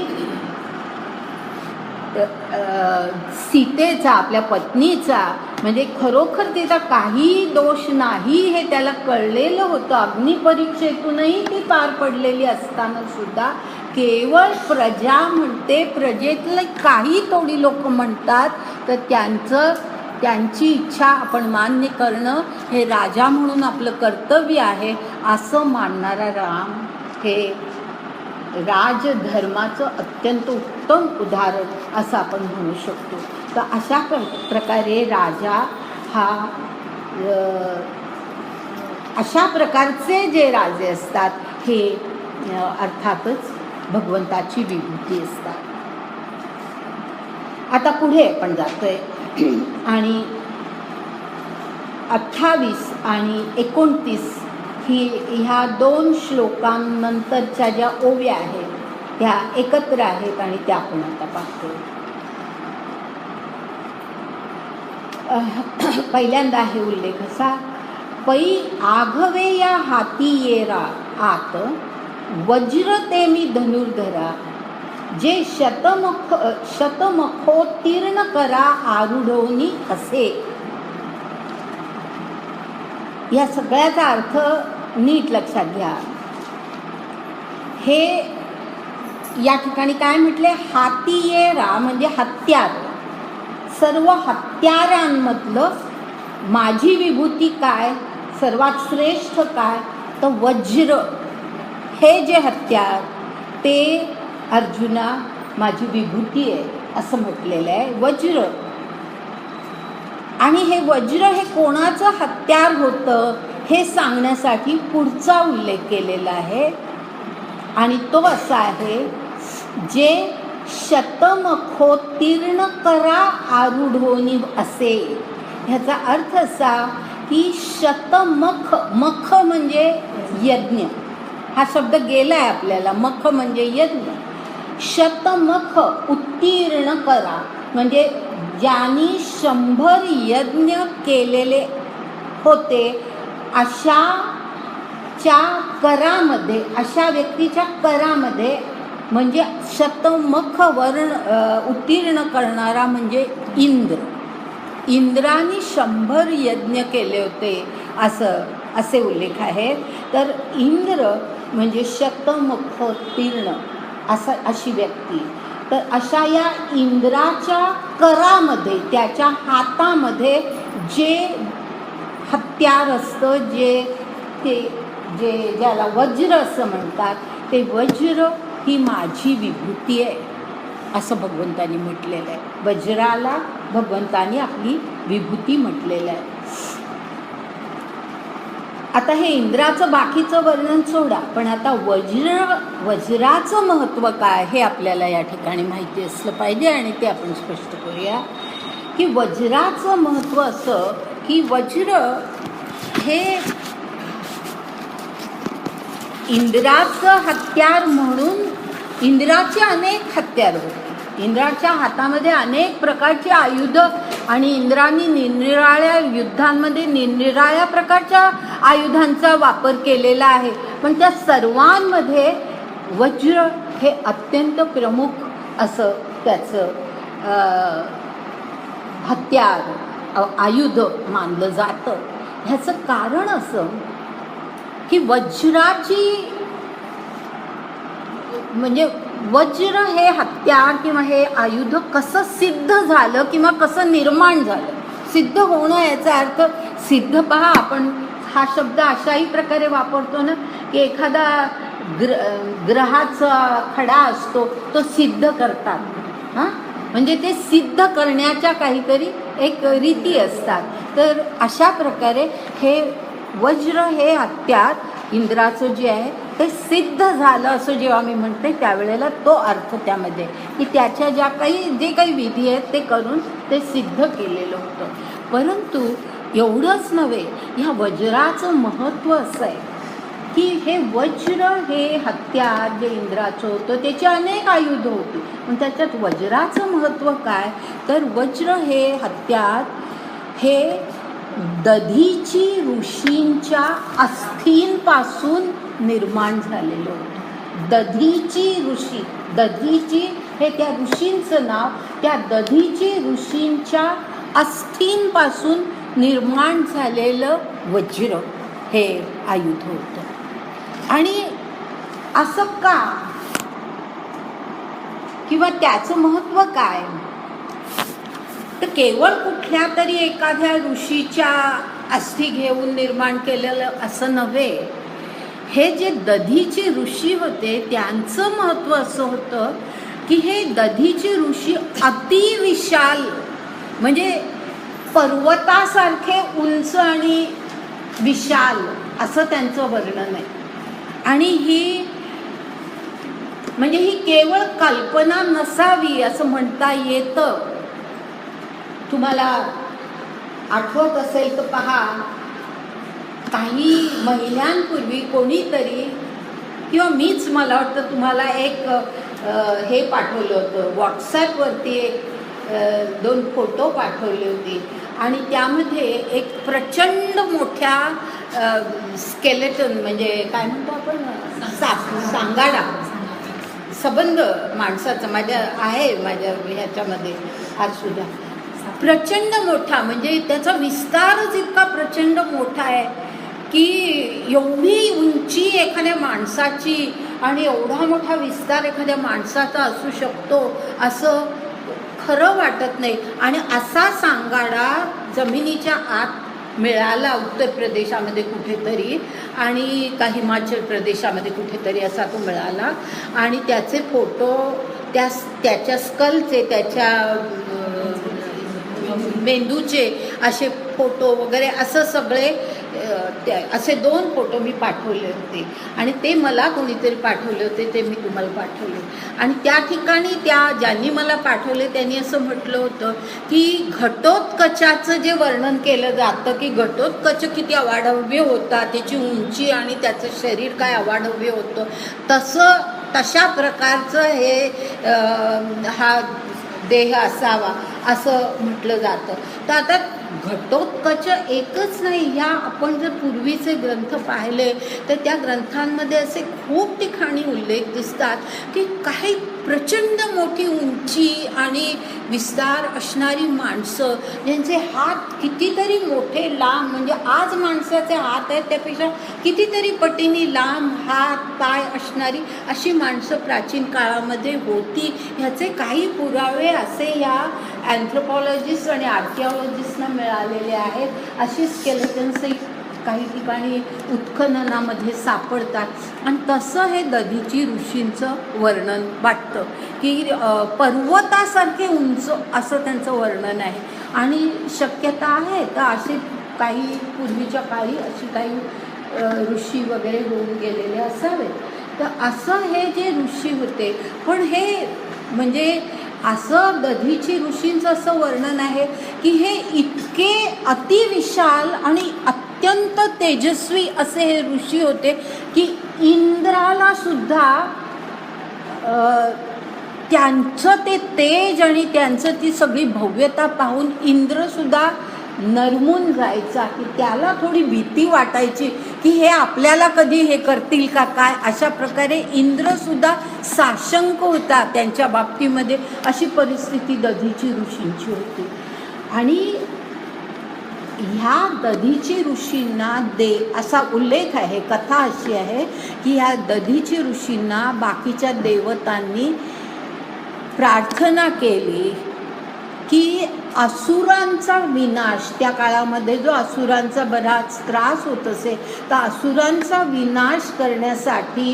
सीतेचा, आपल्या पत्नीचा, म्हणजे खरोखर तिचा काही दोष नाही हे त्याला कळलेलं होतं. अग्निपरीक्षेतूनही ती पार पडलेली असताना सुद्धा केवळ प्रजा म्हणते, प्रजेतले काही थोडी लोक म्हणतात तर त्यांची इच्छा आपण मान्य करणं हे राजा म्हणून आपलं कर्तव्य आहे असं मानणारा राम हे राजधर्माचं अत्यंत उत्तम उदाहरण असं आपण म्हणू शकतो. तर अशा प्रकारे राजा हा अशा प्रकारचे जे राजे असतात हे अर्थातच भगवंताची विभूती असतात. आता पुढे आपण जातोय आणि 28 आणि 29 ह्या 2 श्लोकांनंतरच्या ज्या ओव्या आहेत त्या एकत्र आहेत आणि त्या आपण आता पाहतो. पहिल्यांदा आहे उल्लेख असा, पै आघवे या हाती येरा आत वज्र ते मी धनुर्धरा जे शतमखोत्तीर्ण करा आरूढोनी असे. या सगळ्याचा अर्थ नीट लक्षात घ्या. हे या ठिकाणी काय म्हटले, हाती येरा म्हणजे हत्यार. सर्व हत्यारांमधलं माझी विभूती काय, सर्वात श्रेष्ठ काय, तर वज्र हे जे हत्यार ते अर्जुना माझी विभूती आहे असं म्हटलेलं आहे. वज्र, आणि हे वज्र हे कोणाचं हत्यार होतं हे सांगण्यासाठी पुढचा उल्लेख केलेला आहे आणि तो असा आहे, जे शतमखोत्तीर्ण करा आरूढोनी असे. ह्याचा अर्थ असा की शतमख, मख म्हणजे यज्ञ, हा शब्द गेला आहे आपल्याला. मख म्हणजे यज्ञ. शतमख उत्तीर्ण करा म्हणजे ज्यांनी 100 यज्ञ केलेले होते अशाच्या करामध्ये, अशा व्यक्तीच्या करामध्ये, म्हणजे शतमख वर्ण उत्तीर्ण करणारा म्हणजे इंद्र. इंद्राने 100 यज्ञ केले होते असे उल्लेख आहेत. तर इंद्र म्हणजे शतमखोत्तीर्ण अशी व्यक्ती. तर अशा या इंद्राच्या करामध्ये, त्याच्या हातामध्ये जे हत्यार असतं, जे ज्याला वज्र असं म्हणतात, ते वज्र ही माझी विभूती आहे असं भगवंतानी म्हटलेलं आहे. वज्राला भगवंतानी आपली विभूती म्हटलेलं आहे. आता हे इंद्राचं बाकीचं वर्णन सोडा, पण आता वज्राचं महत्त्व काय हे आपल्याला या ठिकाणी माहिती असलं पाहिजे आणि ते आपण स्पष्ट करूया. की वज्राचं महत्त्व असं की वज्र हे इंद्राचं हत्यार म्हणून, इंद्राचे अनेक हत्यार होते. इंद्राच्या हातामध्ये अनेक प्रकारची आयुधं आणि इंद्राने निरनिराळ्या युद्धांमध्ये निरनिराळ्या प्रकारच्या आयुधांचा वापर केलेला आहे. पण त्या सर्वांमध्ये वज्र हे अत्यंत प्रमुख असं त्याचं हत्यार, आयुध मानलं जातं. ह्याचं कारण असं की वज्राची म्हणजे वज्र हे हत्यार किंवा हे आयुध कसं सिद्ध झालं किंवा कसं निर्माण झालं. सिद्ध होणं याचा अर्थ, सिद्ध पहा, आपण हा शब्द अशाही प्रकारे वापरतो ना की एखादा ग्रहाचा खडा असतो तो सिद्ध करतात. हां, म्हणजे ते सिद्ध करण्याच्या काहीतरी एक रीती असतात. तर अशा प्रकारे हे वज्र हे हत्यार इंद्राचं जे आहे ते सिद्ध झालं असं जेव्हा मी म्हणते त्यावेळेला तो अर्थ त्यामध्ये की त्याच्या जे काही विधी आहेत ते करून ते सिद्ध केलेलं होतं. परंतु एवढंच नव्हे, ह्या वज्राचं महत्त्व असं आहे की हे वज्र हे हत्यार जे इंद्राचं होतं त्याची अनेक आयुधं होती, पण त्याच्यात वज्राचं महत्त्व काय, तर वज्र हे हत्यार हे दधीची ऋषींच्या अस्थींपासून निर्माण झालेलं होतं. दधीची ऋषी, दधीची हे त्या ऋषींचं नाव, त्या दधीची ऋषींच्या अस्थींपासून निर्माण झालेलं वज्र हे आयुध होतं. आणि असं का, किंवा त्याचं महत्त्व काय, तर केवळ कुठल्या तरी एखाद्या ऋषीच्या अस्थी घेऊन निर्माण केलेलं असं नव्हे. हे जे दधीचे ऋषी होते त्यांचं महत्त्व असं होतं की हे दधीचे ऋषी अतिविशाल, म्हणजे पर्वतासारखे उंच आणि विशाल असं त्यांचं वर्णन आहे. आणि ही म्हणजे ही केवळ कल्पना नसावी असं म्हणता येतं. तुम्हाला आठवत असेल तर पहा, काही महिन्यांपूर्वी कोणीतरी, किंवा मीच मला वाटतं तुम्हाला एक हे पाठवलं होतं व्हॉट्सॲपवरती, एक 2 फोटो पाठवले होते आणि त्यामध्ये एक प्रचंड मोठ्या स्केलेटन, म्हणजे काय म्हणतो आपण, सांगाडा, संबंध माणसाचा माझ्या ह्याच्यामध्ये आज सुद्धा प्रचंड मोठा, म्हणजे त्याचा विस्तारच इतका प्रचंड मोठा आहे की एवढी उंची एखाद्या माणसाची आणि एवढा मोठा विस्तार एखाद्या माणसाचा असू शकतो असं खरं वाटत नाही. आणि असा सांगाडा जमिनीच्या आत मिळाला उत्तर प्रदेशामध्ये कुठेतरी आणि का हिमाचल प्रदेशामध्ये कुठेतरी असा तो मिळाला. आणि त्याचे फोटो, त्याच्या स्कलचे, त्याच्या मेंदूचे असे फोटो वगैरे असं सगळे असे 2 फोटो मी पाठवले होते आणि ते मला कोणीतरी पाठवले होते, ते मी तुम्हाला पाठवले. आणि त्या ठिकाणी ज्यांनी मला पाठवले त्यांनी असं म्हटलं होतं की घटोत्कचाचं जे वर्णन केलं जातं की घटोत्कच किती अवाढव्य होता, त्याची उंची आणि त्याचं शरीर काय अवाढव्य होतं, तशा प्रकारचं हे हा देह असावा असं म्हटलं जातं. तर आता घटोत्कच एकच नाही, ह्या आपण जर पूर्वीचे ग्रंथ पाहिले तर त्या ग्रंथांमध्ये असे खूप ठिकाणी उल्लेख दिसतात की काही प्रचंड मोठी उंची आणि विस्तार असणारी माणसं, ज्यांचे हात कितीतरी मोठे लांब, म्हणजे आज माणसाचे हात आहेत त्यापेक्षा कितीतरी पटीने लांब हात पाय असणारी अशी माणसं प्राचीन काळामध्ये होती. ह्याचे काही पुरावे असे या अँथ्रोपॉलॉजिस्ट आणि आर्किओलॉजिस्टना मिळालेले आहेत. अशी स्केलेटन्सही काही ठिकाणी उत्खननामध्ये सापडतात. आणि तसं हे दधीची ऋषींचं वर्णन वाटतं की पर्वतासारखे उंच असं त्यांचं वर्णन आहे. आणि शक्यता आहे तर असे काही पूर्वीच्या काळी अशी काही ऋषी वगैरे होऊन गेलेले असावेत. तर असं हे जे ऋषी होते, पण हे म्हणजे असं दधीची ऋषींचं असं वर्णन आहे की हे इतके अतिविशाल आणि अत्यंत तेजस्वी असे हे ऋषी होते की इंद्राला सुद्धा त्यांचं ते तेज आणि त्यांचं ती सगळी भव्यता पाहून इंद्रसुद्धा नरमून जायचा, की त्याला थोडी भीती वाटायची की हे आपल्याला कधी हे करतील का काय, अशा प्रकारे इंद्रसुद्धा साशंक होता त्यांच्या बाबतीमध्ये. अशी परिस्थिती दधीची ऋषींची होती. आणि ह्या दधीची ऋषींना असा उल्लेख आहे, कथा अशी आहे की ह्या दधीची ऋषींना बाकीच्या देवतांनी प्रार्थना केली की असुरांचा विनाश, त्या काळामध्ये जो असुरांचा बराच त्रास होत असे, तर असुरांचा विनाश करण्यासाठी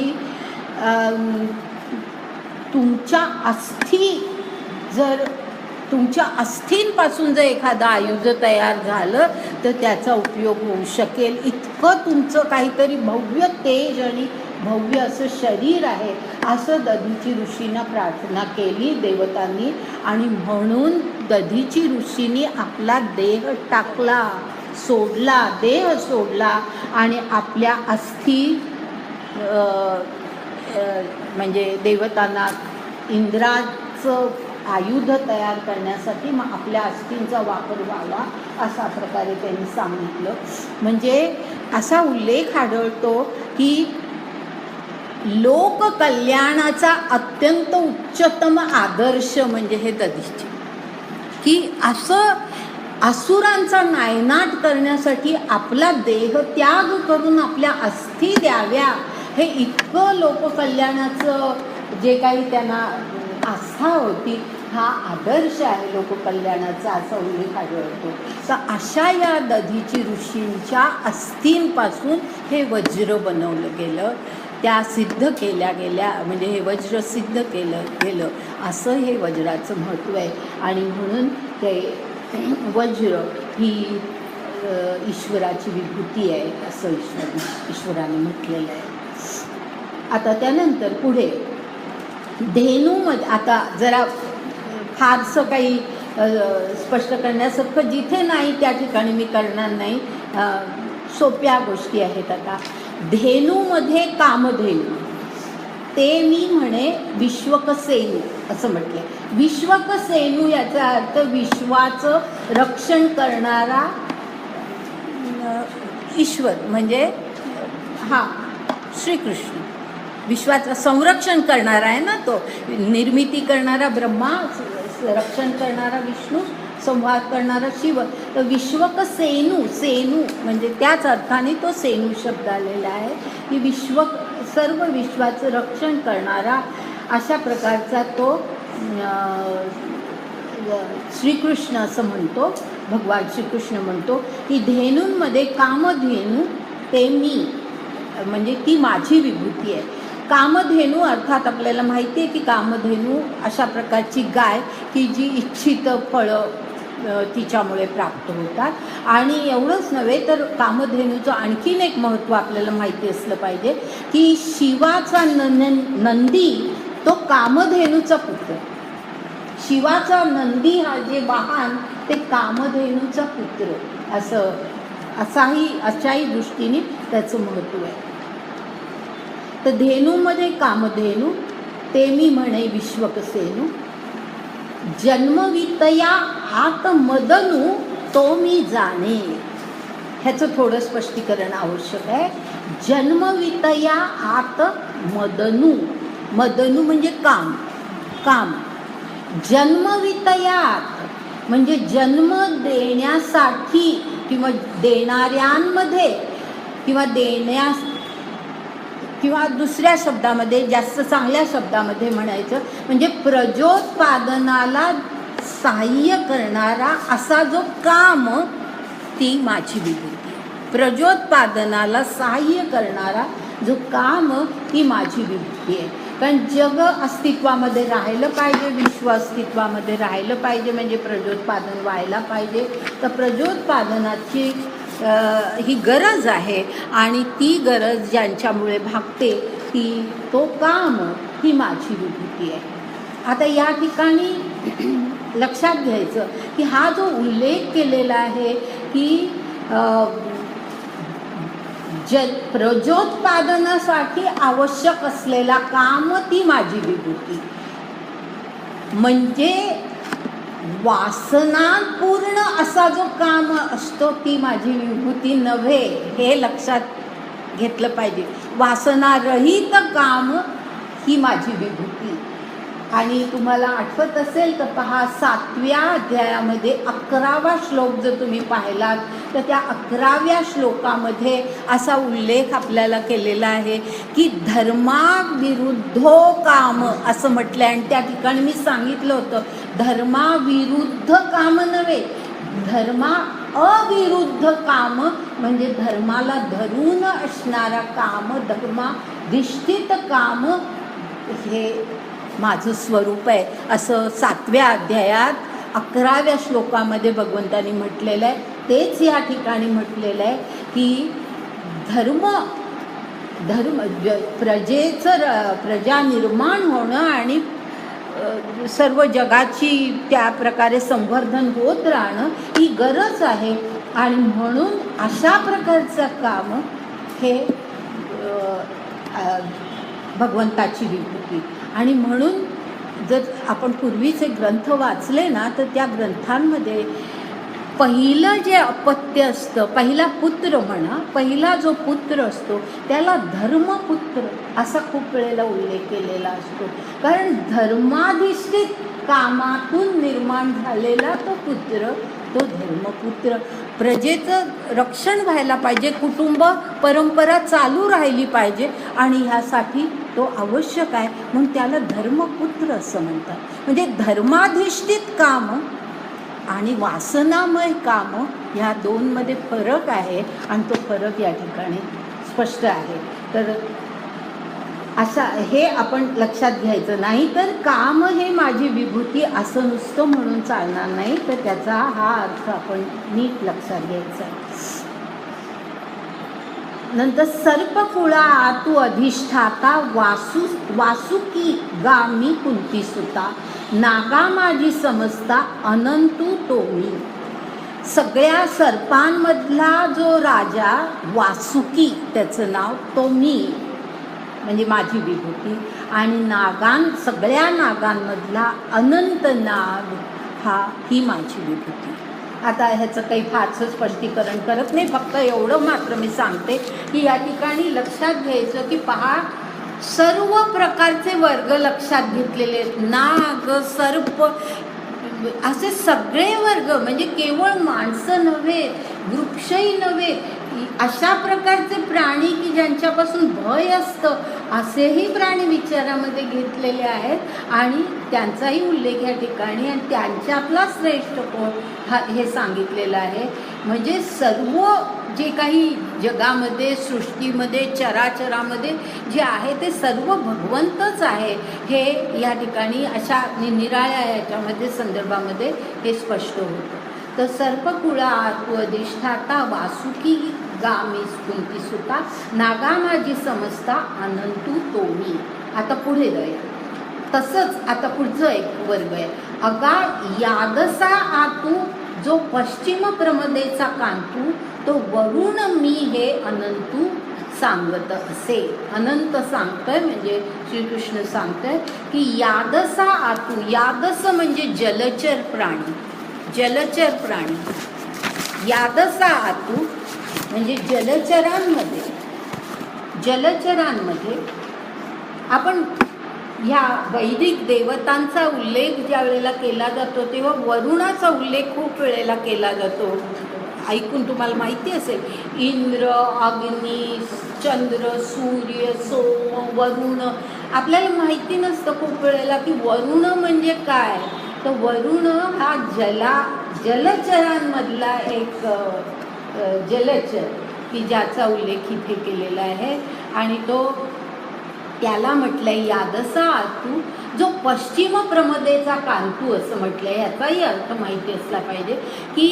तुमच्या अस्थींपासून जर एखादं आयुध तयार झालं तर त्याचा उपयोग होऊ शकेल, इतकं तुमचं काहीतरी भव्य तेज आणि भव्य असं शरीर आहे, असं दधीची ऋषींना प्रार्थना केली देवतांनी. आणि म्हणून दधीची ऋषींनी आपला देह टाकला, देह सोडला आणि आपल्या अस्थी म्हणजे देवतांना इंद्राचं आयुध तयार करण्यासाठी मग आपल्या अस्थींचा वापर व्हावा अशा प्रकारे त्यांनी सांगितलं. म्हणजे असा उल्लेख आढळतो की लोककल्याणाचा अत्यंत उच्चतम आदर्श म्हणजे हे दधिची, की असं असुरांचा नायनाट करण्यासाठी आपला देह त्याग करून आपल्या अस्थी द्याव्या, हे इतकं लोककल्याणाचं जे काही त्यांना आस्था होती, हा आदर्श आहे लोककल्याणाचा, असा उल्लेख आढळतो. तर अशा या दधीची ऋषींच्या अस्थींपासून हे वज्र बनवलं गेलं, त्या सिद्ध केल्या गेल्या, म्हणजे हे वज्र सिद्ध केलं गेलं, असं हे वज्राचं महत्त्व आहे. आणि म्हणून ते वज्र ही ईश्वराची विभूती आहे, असं ईश्वराने म्हटलेलं आहे. आता त्यानंतर पुढे धेनूमध्ये, आता जरा फारसं काही स्पष्ट करण्यासारखं जिथे नाही त्या ठिकाणी मी करणार नाही, सोप्या गोष्टी आहेत. आता धेनूमध्ये कामधेनू, ते मी म्हणे विश्वकसेनू असं म्हटलं. विश्वकसेनू याचा अर्थ विश्वाचं रक्षण करणारा ईश्वर, म्हणजे हा श्रीकृष्ण. विश्वाचं संरक्षण करणारा आहे ना तो, निर्मिती करणारा ब्रह्मा, रक्षण करणारा विष्णू, संहार करणारा शिव. तर विश्वकसेनू, सेनू म्हणजे त्याच अर्थाने तो सेनू शब्द आलेला आहे, की सर्व विश्वाचं रक्षण करणारा अशा प्रकारचा तो श्रीकृष्ण असं म्हणतो, भगवान श्रीकृष्ण म्हणतो की धेनूंमध्ये कामधेनू ते मी, म्हणजे ती माझी विभूती आहे. कामधेनू अर्थात आपल्याला माहिती आहे की कामधेनू अशा प्रकारची गाय की जी इच्छित फळं तिच्यामुळे प्राप्त होतात. आणि एवढंच नव्हे तर कामधेनूचं आणखीन एक महत्त्व आपल्याला माहिती असलं पाहिजे की शिवाचा नंदी तो कामधेनूचा पुत्र. शिवाचा नंदी हा जे वाहन ते कामधेनूचा पुत्र, अशाही दृष्टीने त्याचं महत्त्व आहे. तर धेनूमध्ये कामधेनू ते मी म्हणे विश्वकसेनू, जन्मवितया आत मदनू तो मी जाणे. ह्याचं थोडं स्पष्टीकरण आवश्यक आहे. जन्मवितया आत मदनू, मदनू म्हणजे काम. जन्मवितयात म्हणजे जन्म देण्यासाठी किंवा देणाऱ्यांमध्ये किंवा दुसऱ्या शब्दामध्ये, जास्त चांगल्या शब्दामध्ये म्हणायचं म्हणजे प्रजोत्पादनाला सहाय्य करणारा असा जो काम, ती माझी विभूती. प्रजोत्पादनाला सहाय्य करणारा जो काम, ती माझी विभूती आहे. कारण जग अस्तित्वामध्ये राहिलं पाहिजे, विश्व अस्तित्वामध्ये राहिलं पाहिजे, म्हणजे प्रजोत्पादन व्हायला पाहिजे. तर प्रजोत्पादनाची ही गरज आहे आणि ती गरज ज्यांच्यामुळे भागते तो काम, ही माझी विभूती आहे. आता या ठिकाणी लक्षात घ्यायचं की हा जो उल्लेख केलेला आहे की प्रजोत्पादनासाठी आवश्यक असलेला काम, ती माझी विभूती, म्हणजे वासनापूर्ण असा जो काम असतो ती माझी विभूती नव्हे, हे लक्षात घेतलं पाहिजे. वासनारहित काम ही माझी विभूती. आणि तुम्हाला आठवत असेल तर पहा, 7व्या अध्यायामध्ये 11वा श्लोक जर तुम्ही पाहिलात तर त्या 11व्या श्लोकामध्ये असा उल्लेख आपल्याला केलेला आहे की धर्माविरुद्धो काम असं म्हटलं आहे. आणि त्या ठिकाणी मी सांगितलं होतं, धर्माविरुद्ध काम नव्हे, धर्मा अविरुद्ध काम म्हणजे धर्माला धरून असणारा काम, धर्माधिष्ठित काम हे माझं स्वरूप आहे, असं 7व्या अध्यायात 11व्या श्लोकामध्ये भगवंतांनी म्हटलेलं आहे. तेच या ठिकाणी म्हटलेलं आहे की प्रजा निर्माण होणं आणि सर्व जगाची त्या प्रकारे संवर्धन होत राहणं ही गरज आहे. आणि म्हणून अशा प्रकारचं काम हे भगवंताची विभूती. आणि म्हणून जर आपण पूर्वीचे ग्रंथ वाचले ना तर त्या ग्रंथांमध्ये पहिलं जे अपत्य असतं, पहिला पुत्र म्हणा, पहिला जो पुत्र असतो त्याला धर्मपुत्र असा खूप वेळेला उल्लेख केलेला असतो. कारण धर्माधिष्ठित कामातून निर्माण झालेला तो पुत्र, तो धर्मपुत्र. प्रजेचं रक्षण व्हायला पाहिजे, कुटुंब परंपरा चालू राहिली पाहिजे आणि ह्यासाठी तो आवश्यक आहे, म्हणून त्याला धर्मपुत्र असं म्हणतात. म्हणजे धर्माधिष्ठित काम आणि वासनामय काम ह्या दोनमध्ये फरक आहे आणि तो फरक या ठिकाणी स्पष्ट आहे. तर असा हे आपण लक्षात घ्यायचं. नाही तर काम हे माझी विभूती असं नुसतं म्हणून चालणार नाही, तर त्याचा हा अर्थ आपण नीट लक्षात घ्यायचा. नंतर सर्पकुळा तू अधिष्ठाता वासुकी गामी कुंती सुता नागा माझी समजता अनंतू तो मी. सगळ्या सर्पांमधला जो राजा वासुकी त्याचं नाव, तो मी म्हणजे माझी विभूती. आणि सगळ्या नागांमधला अनंत नाग ही माझी विभूती. आता ह्याचं काही फारसं स्पष्टीकरण करत नाही, फक्त एवढं मात्र मी सांगते की या ठिकाणी लक्षात घ्यायचं की पहा, सर्व प्रकारचे वर्ग लक्षात घेतलेले आहेत. नाग, सर्प असे सगळे वर्ग, म्हणजे केवळ माणसं नव्हे, वृक्षही नव्हे, अशा प्रकारचे प्राणी की ज्यांच्यापासून भय असतं असेही प्राणी विचारामध्ये घेतलेले आहेत आणि त्यांचाही उल्लेख या ठिकाणी आणि त्यांच्यातला श्रेष्ठ कोण हे सांगितलेलं आहे. म्हणजे सर्व जे काही जगामध्ये, सृष्टीमध्ये, चराचरामध्ये जे आहे ते सर्व भगवंतच आहे, हे या ठिकाणी अशा निराळ्या याच्यामध्ये संदर्भामध्ये हे स्पष्ट होतं. तर सर्पकुळा तू अधिष्ठाता वासुकी गामी कुंती सुता नागा माझी समजता अनंतू तो मी. आता पुढे जाऊया. तसंच आता पुढचं एक वर्ग आहे. अगा यादसा आतू जो पश्चिम प्रमदेचा कांतू तो वरुण मी हे अनंतू सांगत असे. अनंत सांगतोय म्हणजे श्रीकृष्ण सांगतोय की यादसा आतू, यादस म्हणजे जलचर प्राणी, जलचर प्राणी. यादसा आतू म्हणजे जलचरांमध्ये आपण ह्या वैदिक देवतांचा उल्लेख ज्या वेळेला केला जातो तेव्हा वरुणाचा उल्लेख खूप वेळेला केला जातो. ऐकून तुम्हाला माहिती असेल, इंद्र, अग्नी, चंद्र, सूर्य, सोम, वरुण. आपल्याला माहिती नसतं खूप वेळेला की वरुण म्हणजे काय. तर वरुण हा जलचरांमधला एक जलचर की ज्याचा उल्लेख इथे केलेला आहे आणि त्याला म्हटलंय यादसा आतू जो पश्चिम प्रमदेचा कांतू असं म्हटलंय. याचाही अर्थ माहिती असला पाहिजे की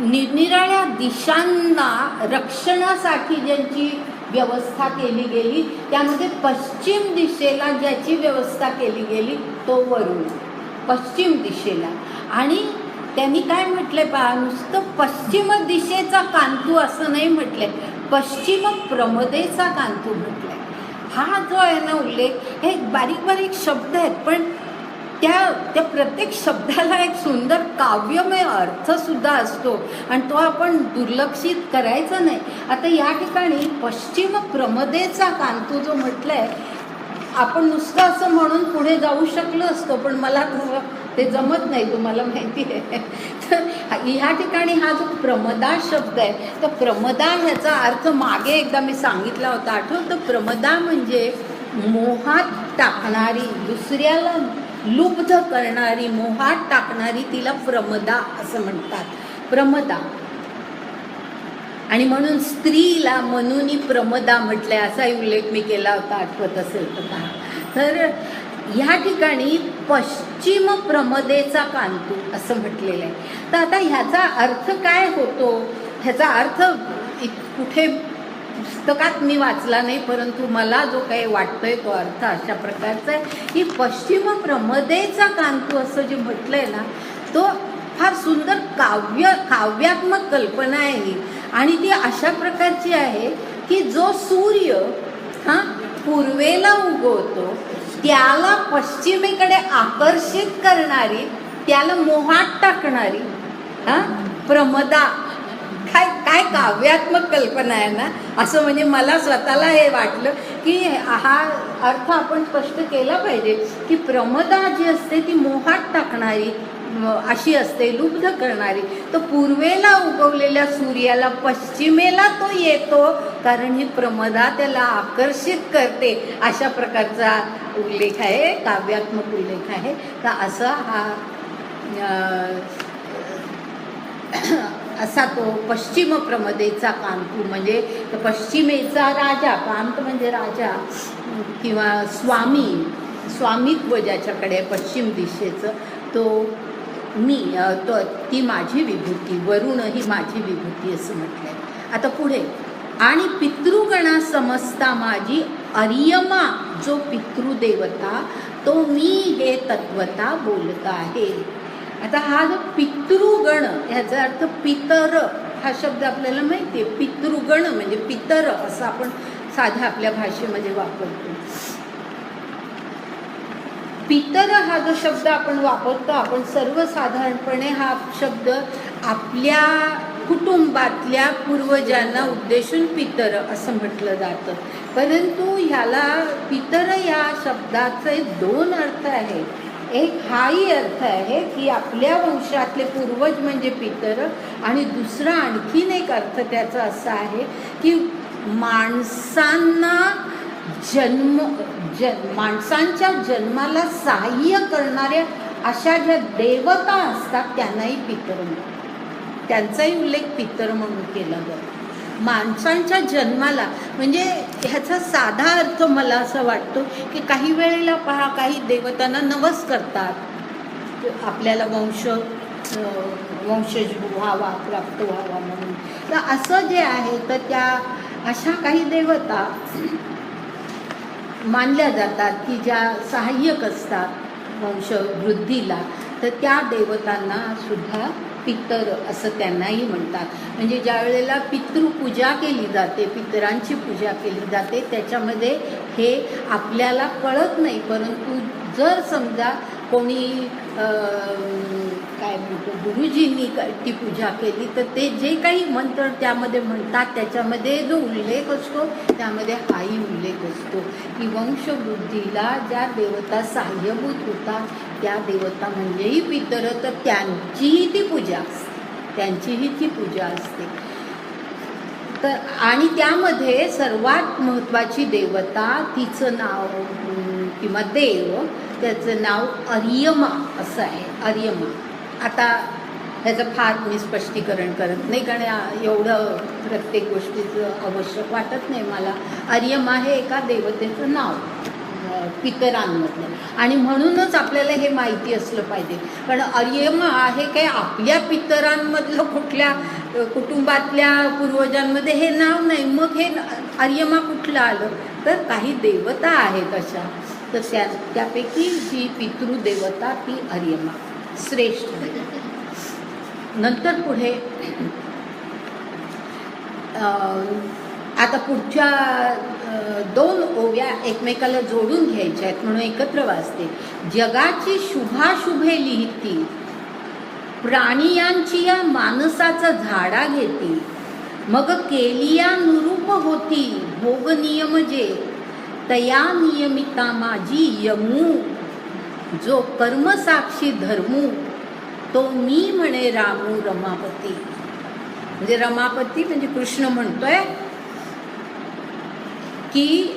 निरनिराळ्या दिशांना रक्षणासाठी ज्यांची व्यवस्था केली गेली त्यामध्ये पश्चिम दिशेला ज्याची व्यवस्था केली गेली तो वरुण, पश्चिम दिशेला. आणि त्यांनी काय म्हटलंय पहा, नुसतं पश्चिम दिशेचा कांतू असं नाही म्हटलंय, पश्चिम प्रमदेचा कांतू म्हटलंय. हा जो आहे ना उल्लेख, हे बारीक बारीक शब्द आहेत पण त्या प्रत्येक शब्दाला एक सुंदर काव्यमय अर्थसुद्धा असतो आणि तो आपण दुर्लक्षित करायचा नाही. आता या ठिकाणी पश्चिम प्रमदेचा कांतू जो म्हटलंय, आपण नुसतं असं म्हणून पुढे जाऊ शकलो असतो पण मला ते जमत नाही, तुम्हाला माहिती आहे. तर ह्या ठिकाणी हा जो प्रमदा शब्द आहे, तर प्रमदा ह्याचा अर्थ मागे एकदा मी सांगितला होता, आठवतं? प्रमदा म्हणजे मोहात टाकणारी, दुसऱ्याला लुब्ध करणारी, मोहात टाकणारी, तिला प्रमदा असं म्हणतात, प्रमदा. आणि म्हणून स्त्रीला मनुनी प्रमदा म्हटलंय असाही उल्लेख मी केला होता, आठवत असेल तर ह्या ठिकाणी पश्चिम प्रमदेचा कांतू असं म्हटलेलं आहे. तर आता ह्याचा अर्थ काय होतो, ह्याचा अर्थ कुठे पुस्तकात मी वाचला नाही, परंतु मला जो काही वाटतोय तो अर्थ अशा प्रकारचा आहे की पश्चिम प्रमदेचा कांतू असं जे म्हटलंय ना, तो फार सुंदर काव्यात्मक कल्पना आहे ही. आणि ती अशा प्रकारची आहे की जो सूर्य पूर्वेला उगवतो त्याला पश्चिमेकडे आकर्षित करणारी, त्याला मोहात टाकणारी हा, प्रमदा. काय काय काव्यात्मक कल्पना आहे ना. असं म्हणजे मला स्वतःला हे वाटलं की हा अर्थ आपण स्पष्ट केला पाहिजे की प्रमदा जी असते ती मोहात टाकणारी अशी असते, लुब्ध करणारी. तर पूर्वेला उगवलेल्या सूर्याला पश्चिमेला तो येतो, कारण ही प्रमदा त्याला आकर्षित करते. अशा प्रकारचा उल्लेख आहे, काव्यात्मक उल्लेख आहे. तर असा हा असा तो पश्चिम प्रमदेचा कांतू, म्हणजे पश्चिमेचा राजा. कांत म्हणजे राजा किंवा स्वामित्व ज्याच्याकडे पश्चिम दिशेचं, तो मी, ती माझी विभूती, वरुण ही माझी विभूती असं म्हटलंय. आता पुढे, आणि पितृगणा समजता माझी अर्यमा, जो पितृदेवता तो मी हे तत्वता बोलत आहे. आता हा जो पितृगण, ह्याचा अर्थ पितर, हा शब्द आपल्याला माहिती आहे. पितृगण म्हणजे पितर असं आपण साध्या आपल्या भाषेमध्ये वापरतो. पितर हा जो शब्द आपण वापरतो, आपण सर्वसाधारणपणे हा शब्द आपल्या कुटुंबातल्या पूर्वजांना उद्देशून पितर असं म्हटलं जातं. परंतु ह्याला पितर या शब्दाचे दोन अर्थ आहेत. एक हाही अर्थ आहे की आपल्या वंशातले पूर्वज म्हणजे पितर, आणि दुसरा आणखीन एक अर्थ त्याचा असा आहे की माणसांना माणसांच्या जन्माला सहाय्य करणाऱ्या अशा ज्या देवता असतात त्यांनाही पितर म्हणतात. त्यांचाही उल्लेख पितर म्हणून केला जातो. माणसांच्या जन्माला म्हणजे ह्याचा साधा अर्थ मला असं वाटतो की काही वेळेला पहा, काही देवतांना नवस करतात आपल्याला वंशज व्हावा, प्राप्त व्हावा म्हणून. तर असं जे आहे, तर त्या अशा काही देवता मानल्या जातात की ज्या सहाय्यक असतात वंशवृद्धीला. तर त्या देवतांना सुद्धा पितर असं त्यांनाही म्हणतात. म्हणजे ज्या वेळेला पितृपूजा केली जाते, पितरांची पूजा केली जाते, त्याच्यामध्ये हे आपल्याला कळत नाही. परंतु जर समजा कोणी काय म्हणतो गुरुजींनी ती पूजा केली, तर ते जे काही मंत्र त्यामध्ये म्हणतात त्याच्यामध्ये जो उल्लेख असतो त्यामध्ये हाही उल्लेख असतो की वंशवृद्धीला ज्या देवता सहाय्यभूत होतात त्या देवता म्हणजेही पितर, तर त्यांचीही ती पूजा असते. तर आणि त्यामध्ये सर्वात महत्त्वाची देवता, तिचं नाव किंवा देव, त्याचं नाव अर्यमा असं आहे. अर्यमा. आता ह्याचं फार मी स्पष्टीकरण करत नाही, कारण एवढं प्रत्येक गोष्टीचं आवश्यक वाटत नाही मला. अर्यमा हे एका देवतेचं नाव पितरांमधलं, आणि म्हणूनच आपल्याला हे माहिती असलं पाहिजे. कारण अर्यमा आहे काय आपल्या पितरांमधलं कुठल्या कुटुंबातल्या पूर्वजांमध्ये हे नाव नाही. मग हे अर्यमा कुठलं आलं? तर काही देवता आहेत अशा, तर त्यापैकी जी पितृदेवता ती अर्यमा श्रेष्ठ देवता. नंतर पुढे आता पुढच्या दोन ओव्या एकमेकाला जोडून घ्यायच्या आहेत म्हणून एकत्र वाचते. जगाची शुभाशुभे लिहिती, प्राणियांची या मानसाचा झाडा घेती, मग केलिया नुरूप होती भोग नियम जे, तया नियमिता माझी यमू, जो कर्मसाक्षी धर्मू, तो मी म्हणे रामू रमापती. म्हणजे रमापती म्हणजे कृष्ण म्हणतोय की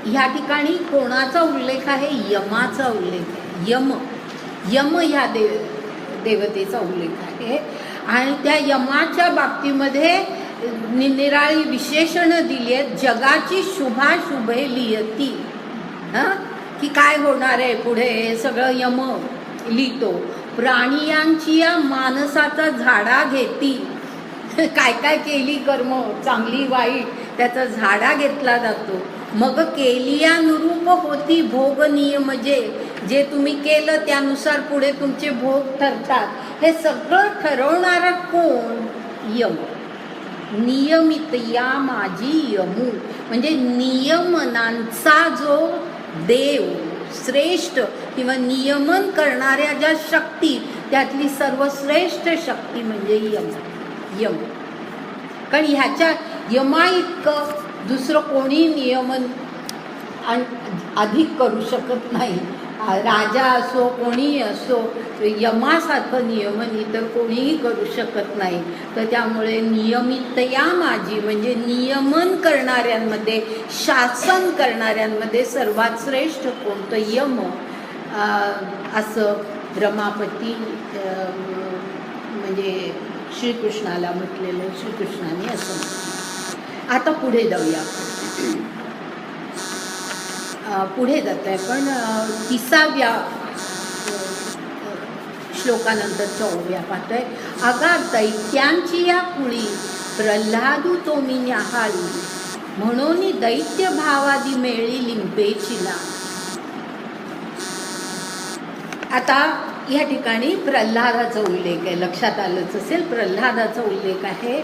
ह्या ठिकाणी कोणाचा उल्लेख आहे? यमाचा उल्लेख आहे. यम ह्या देवतेचा उल्लेख आहे. आणि त्या यमाच्या बाबतीमध्ये निराळी विशेषणं दिली आहेत. जगाची शुभाशुभे लिहिती, की काय होणार आहे पुढे हे सगळं यम लिहितो. प्राणियांची या मानसाचा झाडा घेती, काय काय केली कर्म चांगली वाईट त्याचा झाडा घेतला जातो. मग केलियानुरूप होती भोग नियम जे, जे तुम्ही केलं त्यानुसार पुढे तुमचे भोग ठरतात. हे सगळं ठरवणारा कोण? यम. नियमित या माझी यमू, म्हणजे नियमनांचा जो देव श्रेष्ठ किंवा नियमन करणाऱ्या ज्या शक्ती त्यातली सर्वश्रेष्ठ शक्ती म्हणजे यम. यम, कारण ह्याच्या यमा इतकं दुसरं कोणी नियमन अधिक करू शकत नाही. राजा असो कोणीही असो, यमासारखं नियमन इतर कोणीही करू शकत नाही. तर त्यामुळे नियमितया माझी म्हणजे नियमन करणाऱ्यांमध्ये, शासन करणाऱ्यांमध्ये सर्वात श्रेष्ठ कोणतं यम, असं रमापती म्हणजे श्रीकृष्णाला म्हटलेलं, श्रीकृष्णाने असं म्हटलं. आता पुढे जाऊया. पुढे जात आहे पण 30व्या श्लोकानंतरच्या ओव्या पाहतोय. अगा दैत्यांची या कुळी प्रल्हादू तोमी न्याहाळी, म्हणून दैत्य भावादी मेळी लिंपेचिला. आता या ठिकाणी प्रल्हादाचा उल्लेख आहे, लक्षात आलंच असेल. प्रल्हादाचा उल्लेख आहे.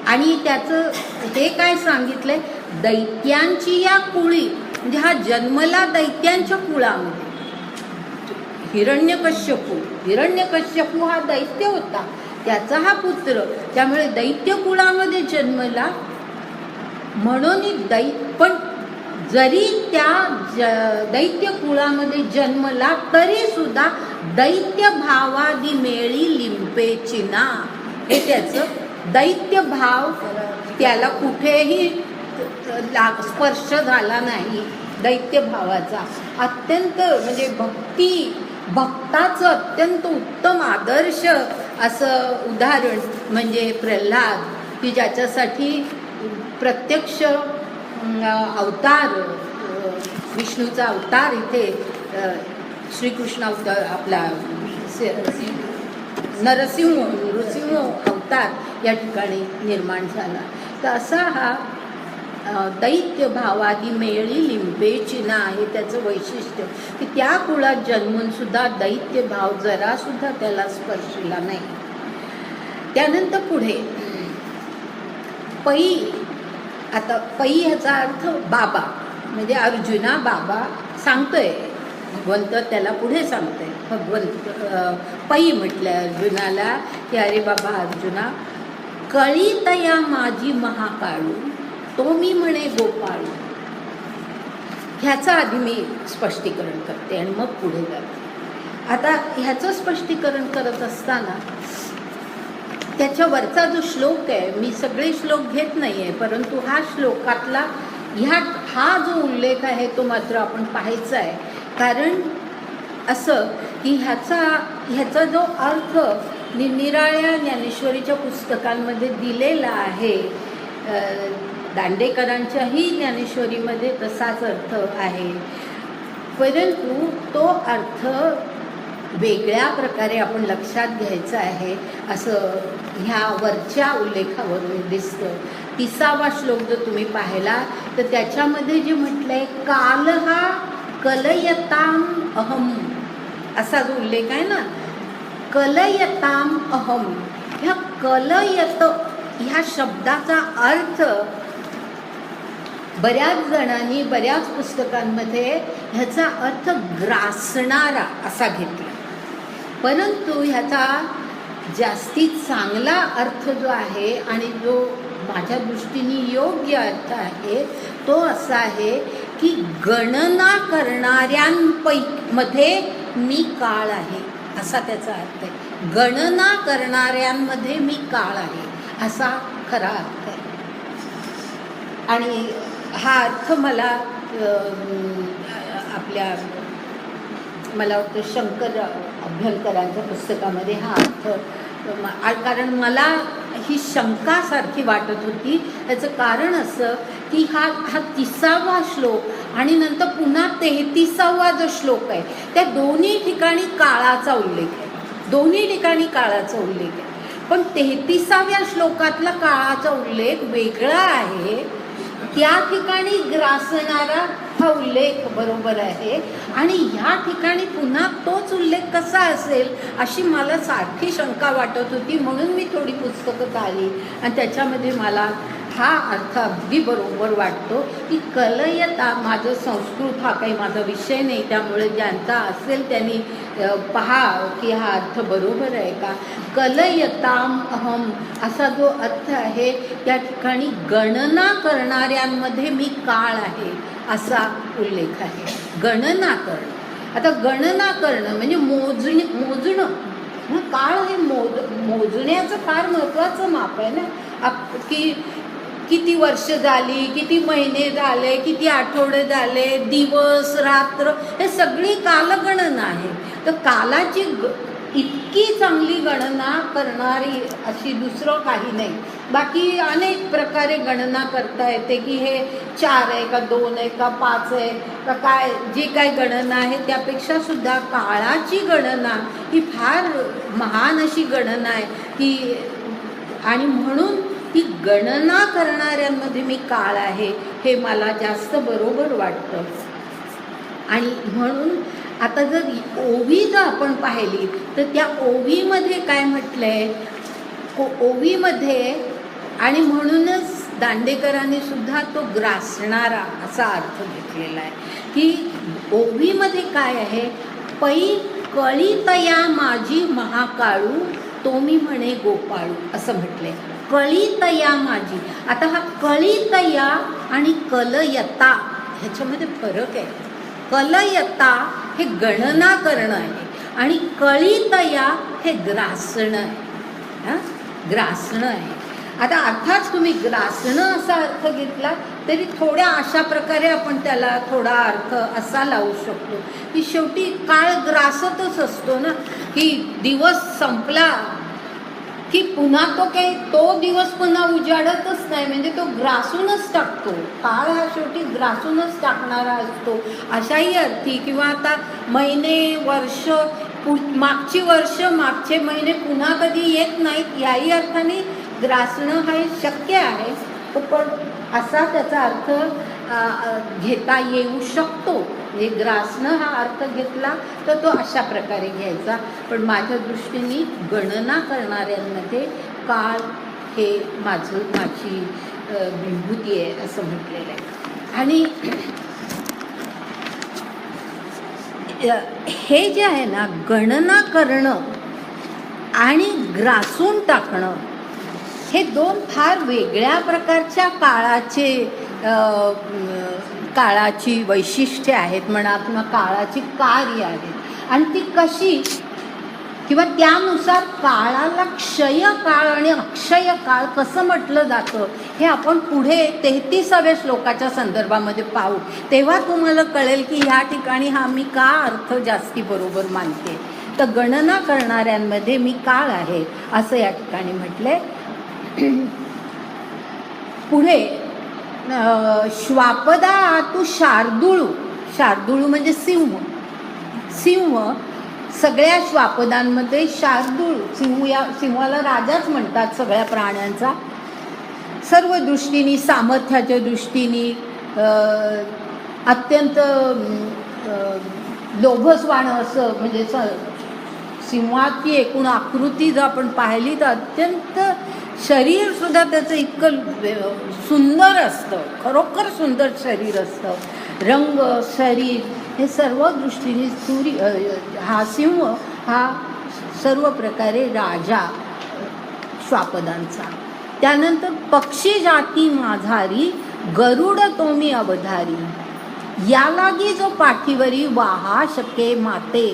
आणि त्याचं हे काय सांगितलंय, दैत्यांची या कुळी म्हणजे हा जन्मला दैत्यांच्या कुळामध्ये. हिरण्यकश्यपू हा दैत्य होता, त्याचा हा पुत्र, त्यामुळे दैत्य कुळामध्ये जन्मला. म्हणून पण जरी त्या दैत्य कुळामध्ये जन्मला तरी सुद्धा दैत्य भावादी मेळी लिंपेचिना. हे त्याचं दैत्य भाव त्याला कुठेही स्पर्श झाला नाही. दैत्य भावाचा अत्यंत म्हणजे भक्ताचं अत्यंत उत्तम आदर्श असं उदाहरण म्हणजे प्रल्हाद, की ज्याच्यासाठी प्रत्यक्ष अवतार, विष्णूचा अवतार इथे श्रीकृष्ण अवतार, आपला नरसिंह अवतार या ठिकाणी निर्माण झाला. तर असा हा दैत्य भावादी मेळी लिंपेचिना आहे त्याचं वैशिष्ट्य, की त्या कुळात जन्मून सुद्धा दैत्य भाव जरा सुद्धा त्याला स्पर्शला नाही. त्यानंतर पुढे पै. आता पै ह्याचा अर्थ बाबा, म्हणजे अर्जुना बाबा सांगतोय भगवंत, त्याला पुढे सांगतोय भगवंत. पै म्हटलंय अर्जुनाला की अरे बाबा अर्जुना, कळी तया माझी महाकाळू, तो मी म्हणे गोपाळू. ह्याचं आधी मी स्पष्टीकरण करते आणि मग पुढे जाते. आता ह्याचं स्पष्टीकरण करत असताना त्याच्यावरचा जो श्लोक आहे, मी सगळे श्लोक घेत नाही आहे, परंतु हा श्लोकातला हा जो उल्लेख आहे तो मात्र आपण पाहायचा आहे. कारण असं की ह्याचा जो अर्थ निरनिराळ्या ज्ञानेश्वरीच्या पुस्तकांमध्ये दिलेला आहे, दांडेकरांच्याही ज्ञानेश्वरीमध्ये तसाच अर्थ आहे, परंतु तो अर्थ वेगळ्या प्रकारे आपण लक्षात घ्यायचा आहे असं ह्या वरच्या उल्लेखावरून दिसतं. 30वा श्लोक जर तुम्ही पाहिला तर त्याच्यामध्ये जे म्हटलं आहे, कालहा कलयताम अहम, असा जो उल्लेख आहे ना, कलयताम अहम. ह्या कलयत ह्या शब्दाचा अर्थ बऱ्याच जणांनी बऱ्याच पुस्तकांमध्ये ह्याचा अर्थ ग्रासणारा असा घेतला, परंतु ह्याचा जास्तीत चांगला अर्थ जो आहे आणि जो माझ्या दृष्टीने योग्य अर्थ आहे तो असा आहे की गणना करणाऱ्यांमध्ये मी काळ आहे, असा त्याचा अर्थ आहे. गणना करणाऱ्यांमध्ये मी काळ आहे असा खरा अर्थ आहे. आणि हा अर्थ मला वाटतं शंकर अभ्यंकरांच्या पुस्तकामध्ये हा अर्थ, कारण मला ही शंकासारखी वाटत होती. त्याचं कारण असं की हा 30वा श्लोक आणि नंतर पुन्हा 33वा जो श्लोक आहे त्या दोन्ही ठिकाणी काळाचा उल्लेख आहे, दोन्ही ठिकाणी काळाचा उल्लेख आहे. पण 33व्या श्लोकातला काळाचा उल्लेख वेगळा आहे, त्या ठिकाणी ग्रासणारा हा उल्लेख बरोबर आहे आणि ह्या ठिकाणी पुन्हा तोच उल्लेख कसा असेल अशी मला सारखी शंका वाटत होती. म्हणून मी थोडी पुस्तकं काढली आणि त्याच्यामध्ये मला हा अर्थ अगदी बरोबर वाटतो की कलयता, माझं संस्कृत हा काही माझा विषय नाही, त्यामुळे ज्यांचा असेल त्यांनी पहा की हा अर्थ बरोबर आहे का. कलयताम अहम असा जो अर्थ आहे त्या ठिकाणी गणना करणाऱ्यांमध्ये मी काळ आहे असा उल्लेख आहे. गणना करणं, आता गणना करणं म्हणजे मोजणं. काळ हे मोजण्याचं फार महत्त्वाचं माप आहे ना. की किती वर्ष झाली, किती महिने झाले, किती आठवडे झाले, दिवस रात्र, हे सगळी कालगणना आहे. तर कालाची इतकी चांगली गणना करणारी अशी दुसरं काही नाही. बाकी अनेक प्रकारे गणना करता येते की हे 4 आहे का 2 आहे का 5 आहे का काय, जी काय गणना आहे त्यापेक्षा सुद्धा काळाची गणना ही फार महान अशी गणना आहे की, आणि म्हणून ती गणना करणाऱ्यांमध्ये मी काळ आहे हे मला जास्त बरोबर वाटतं. आणि म्हणून आता जर ओवी जर आपण पाहिली तर त्या ओवीमध्ये काय म्हटलं आहे, ओवीमध्ये, आणि म्हणूनच दांडेकरांनी सुद्धा तो ग्रासणारा असा अर्थ घेतलेला आहे की ओवीमध्ये काय आहे, पै कळीतया माझी महाकाळू तो मी म्हणे गोपाळू असं म्हटलंय. कळीतया माझी. आता हा कळीतया आणि कलयता ह्याच्यामध्ये फरक आहे. कलयता हे गणना करणं आहे आणि कळीतया हे ग्रासणं आहे. ग्रासणं आहे. आता अर्थात तुम्ही ग्रासणं असा अर्थ घेतला तरी थोड्या अशा प्रकारे आपण त्याला थोडा अर्थ असा लावू शकतो की शेवटी काळ ग्रासतच असतो ना, की दिवस संपला की पुन्हा तो दिवस पुन्हा उजाडतच नाही, म्हणजे तो ग्रासूनच टाकतो. काळ हा शेवटी ग्रासूनच टाकणारा असतो अशाही अर्थी. किंवा आता महिने, वर्ष, मागची वर्ष, मागचे महिने पुन्हा कधी येत नाहीत याही अर्थाने ग्रासणं हे शक्य आहे. पण असा त्याचा अर्थ घेता येऊ शकतो. म्हणजे ग्रासणं हा अर्थ घेतला तर तो अशा प्रकारे घ्यायचा. पण माझ्या दृष्टीने गणना करणाऱ्यांमध्ये काळ हे माझी विभूती आहे असं म्हटलेलं आहे. आणि हे जे आहे ना, गणना करणं आणि ग्रासून टाकणं हे 2 फार वेगळ्या प्रकारच्या काळाची वैशिष्ट्ये आहेत म्हणा, किंवा काळाची कार्य आहेत. आणि ती कशी, किंवा त्यानुसार काळाला क्षयकाळ आणि अक्षय काळ कसं म्हटलं जातं हे आपण पुढे 33व्या श्लोकाच्या संदर्भामध्ये पाहू. तेव्हा तुम्हाला कळेल की ह्या ठिकाणी हा मी का अर्थ जास्ती बरोबर मानते. तर गणना करणाऱ्यांमध्ये मी काळ आहे असं या ठिकाणी म्हटलंय. पुढे श्वापदा तू शार्दूळू. शार्दूळू म्हणजे सिंह. सगळ्या श्वापदांमध्ये शार्दूळ, सिंहाला राजाच म्हणतात सगळ्या प्राण्यांचा. सर्व दृष्टीने, सामर्थ्याच्या दृष्टीने अत्यंत लोभसवाण असं, म्हणजे सिंहाची एकूण आकृती जर आपण पाहिली तर अत्यंत शरीरसुद्धा त्याचं इतकं सुंदर असतं, खरोखर सुंदर शरीर असतं. रंग, शरीर हे सर्व दृष्टीने हा सिंह हा सर्व प्रकारे राजा श्वापदांचा. त्यानंतर पक्षी जाती माझारी गरुड तोमी अवधारी, यालागी जो पाठीवरी वाहा शके माते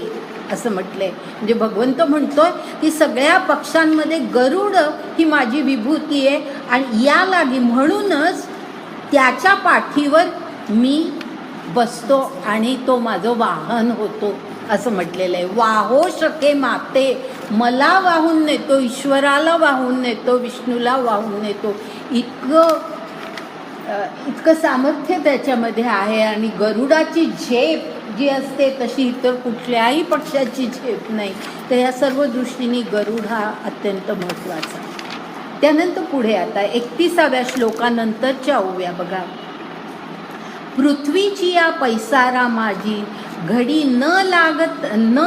असं म्हटलंय. म्हणजे भगवंत म्हणतोय की सगळ्या पक्षांमध्ये गरुड ही माझी विभूती आहे आणि या लागी म्हणूनच त्याच्या पाठीवर मी बसतो आणि तो माझं वाहन होतो असं म्हटलेलं आहे. वाहो शके माते, मला वाहून नेतो, ईश्वराला वाहून नेतो, विष्णूला वाहून नेतो. इतकं सामर्थ्य त्याच्यामध्ये आहे. आणि गरुडाची झेप जी असते तशी इतर कुठल्याही पक्षाची झेप नाही. तर या सर्व दृष्टीने गरुड हा अत्यंत महत्त्वाचा. त्यानंतर पुढे आता 31व्या श्लोकानंतरच्या ओव्या बघा. पृथ्वीची या पैसारा माझी, घडी न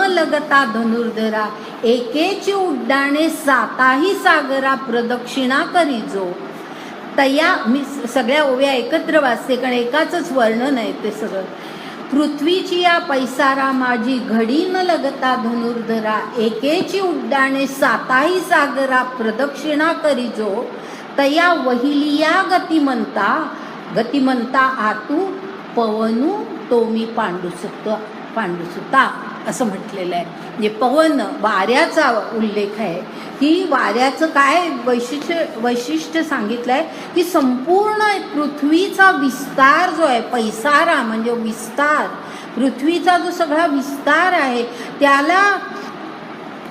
लगता धनुर्धरा, एकेची उड्डाणे साताही सागरा प्रदक्षिणा करी जो. तया मी सगळ्या ओव्या एकत्र वाचते कारण एकाच वर्णन आहे ते सगळं. पृथ्वीची या पैसारा माझी घडी न लगता धनुर्धरा एकेची उड्डाणे साताही सागरा प्रदक्षिणा करीजो तया वहिलिया गतिमंता आतू पवनू तो मी पांडुसुता असं म्हटलेलं आहे. म्हणजे पवन वाऱ्याचा उल्लेख आहे की वाऱ्याचं काय वैशिष्ट्य सांगितलं आहे की संपूर्ण पृथ्वीचा विस्तार जो आहे, पैसारा म्हणजे विस्तार, पृथ्वीचा जो सगळा विस्तार आहे त्याला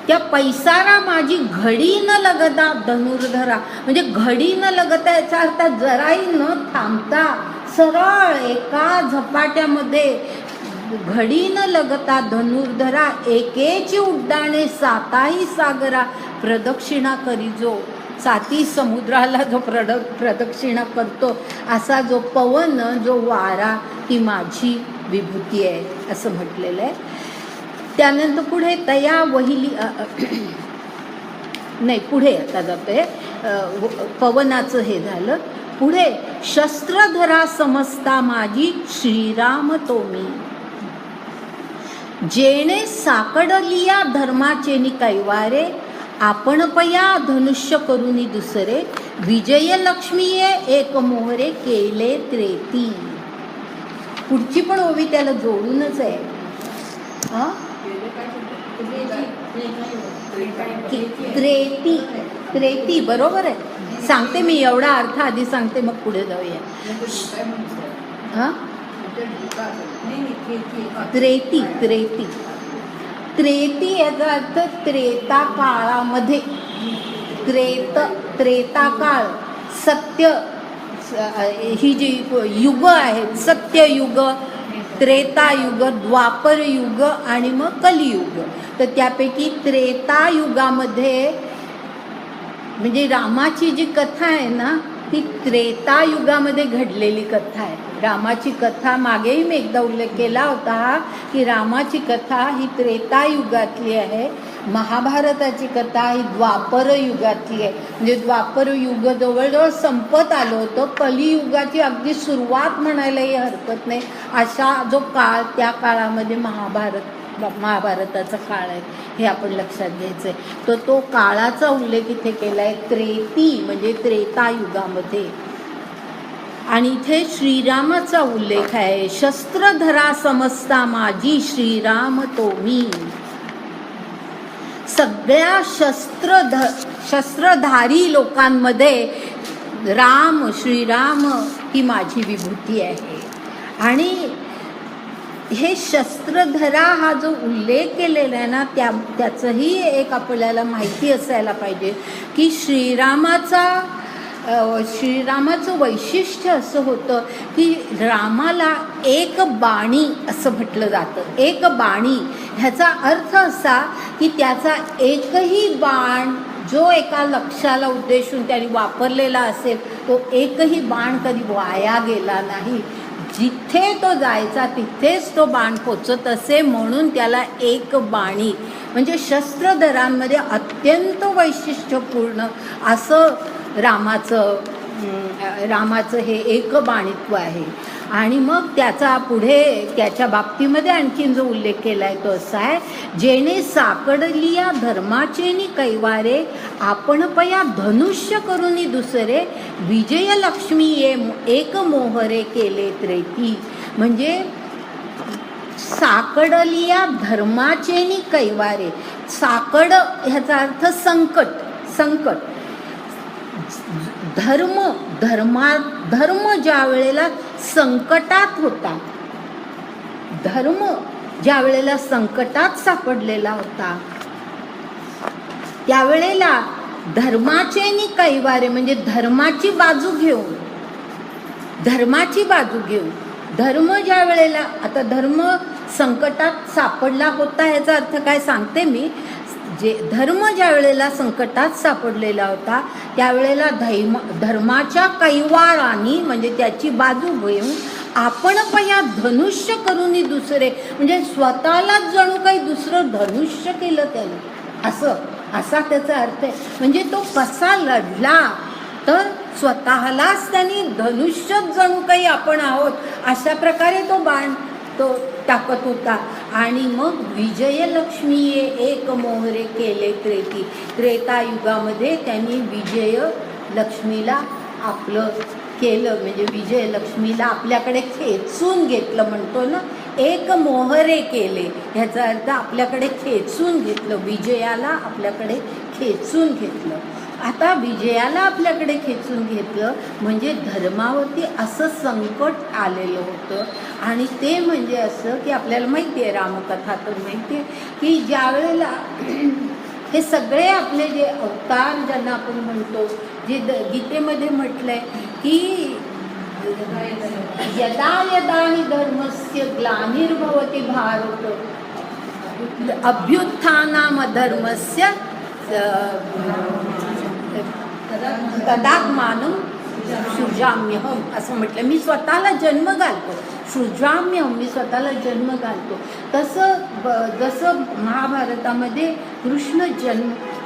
त्या पैसारा माझी घडी न लगता धनुर्धरा म्हणजे घडी न लगता याचा अर्थ जराही न थांबता सरळ एका झपाट्यामध्ये घडी न लगता धनुर्धरा एकेची उड्डाणे साताही सागरा प्रदक्षिणा करीजो. साती समुद्राला जो प्रदक्षिणा करतो असा जो पवन जो वारा ती माझी विभूती आहे असं म्हटलेलं आहे. त्यानंतर पुढे तया वहिली नाही पुढे आता जाते पवनाचं हे झालं. पुढे शस्त्रधरा समजता माझी श्रीराम तो मी जेणे साकडलिया धर्माचेनी कैवारे आपण पया धनुष्य करुनी दुसरे विजयलक्ष्मीये एक मोहरे केले त्रेती. पुढची पण ओवी त्याला जोडूनच आहे. त्रेती बरोबर आहे. सांगते मी एवढा अर्थ आधी सांगते मग पुढे जाऊया. त्रेती याचा अर्थ त्रेता काळामध्ये. त्रेता काळ सत्य ही जी युग आहेत, सत्ययुग, त्रेतायुग, द्वापर युग आणि मग कलियुग. तर त्यापैकी त्रेतायुगामध्ये म्हणजे रामाची जी कथा आहे ना ती त्रेतायुगामध्ये घडलेली कथा आहे. रामाची कथा मागेही मी एकदा उल्लेख केला होता की रामाची कथा ही त्रेतायुगातली आहे. महाभारताची कथा ही द्वापर युगातली आहे. म्हणजे द्वापर युग जवळजवळ संपत आलं होतं. कलियुगाची अगदी सुरुवात म्हणायलाही हरकत नाही अशा जो काळ त्या काळामध्ये महाभारताचा काळ आहे हे आपण लक्षात घ्यायचं आहे. तर तो काळाचा उल्लेख इथे केला आहे त्रेती म्हणजे त्रेतायुगामध्ये. आणि इथे श्रीरामाचा उल्लेख आहे. शस्त्रधरा समजता माझी श्रीराम तो मी. सगळ्या शस्त्रधारी लोकांमध्ये श्रीराम ही माझी विभूती आहे. आणि हे शस्त्रधरा हा जो उल्लेख केलेला आहे ना त्याचंही एक आपल्याला माहिती असायला पाहिजे की श्रीरामाचं वैशिष्ट्य असं होतं की रामाला एक बाणी असं म्हटलं जातं. एक बाणी ह्याचा अर्थ असा की त्याचा एकही बाण जो एका लक्ष्याला उद्देशून त्यांनी वापरलेला असेल तो एकही बाण कधी वाया गेला नाही. जिथे तो जायचा तिथेच तो बाण पोचत असे म्हणून त्याला एक बाणी म्हणजे शस्त्रधरांमध्ये अत्यंत वैशिष्ट्यपूर्ण असं रामाचं हे एक बाणित्व आहे. आणि मग त्याचा पुढे त्याच्या बाबतीमध्ये आणखीन जो उल्लेख केला आहे तो असा आहे जेणे साकडलिया धर्माचेनी कैवारे आपण पया धनुष्य करुनी दुसरे विजयलक्ष्मी ये एक मोहरे केले त्रेती. म्हणजे साकडलिया धर्माचेनी कैवारे. साकड ह्याचा अर्थ संकट. धर्म ज्या वेळेला संकटात होता, धर्म ज्या वेळेला संकटात सापडलेला होता त्यावेळेला धर्माचे कैवारे म्हणजे धर्माची बाजू घेऊन धर्म ज्या वेळेला आता धर्म संकटात सापडला होता ह्याचा अर्थ काय सांगते मी. धर्म ज्या वेळेला संकटात सापडलेला होता त्यावेळेला धर्माच्या कैवारांनी म्हणजे त्याची बाजू घेऊन आपण पया धनुष्य करूनी दुसरे म्हणजे स्वतःलाच जणू काही दुसरं धनुष्य केलं त्याने असा त्याचा अर्थ आहे. म्हणजे तो कसा लढला तर स्वतःलाच त्यांनी धनुष्यच जणू काही आपण आहोत अशा प्रकारे तो बाण तो टाकत होता. आणि मग विजयलक्ष्मी ये एक मोहरे केले त्रेती, त्रेतायुगामध्ये त्यांनी विजयलक्ष्मीला आपलं केलं, म्हणजे विजयलक्ष्मीला आपल्याकडे खेचून घेतलं म्हणतो ना, एक मोहरे केले ह्याचा अर्थ आपल्याकडे खेचून घेतलं, विजयाला आपल्याकडे खेचून घेतलं. आता विजयाला आपल्याकडे खेचून घेतलं म्हणजे धर्मावरती असं संकट आलेलं होतं. आणि ते म्हणजे असं की आपल्याला माहिती आहे, रामकथा तर माहिती आहे की ज्या वेळेला हे सगळे आपले जे अवतार ज्यांना आपण म्हणतो, जे गीतेमध्ये म्हटलंय की यदा यदा हि धर्मस्य ग्लानिर्भवति भारत अभ्युत्थानामधर्मस्य तदात्मानं सृजाम्यहम असं म्हटलं. मी स्वतःला जन्म घालतो, सृजाम्यहम, मी स्वतःला जन्म घालतो. जसं महाभारतामध्ये कृष्ण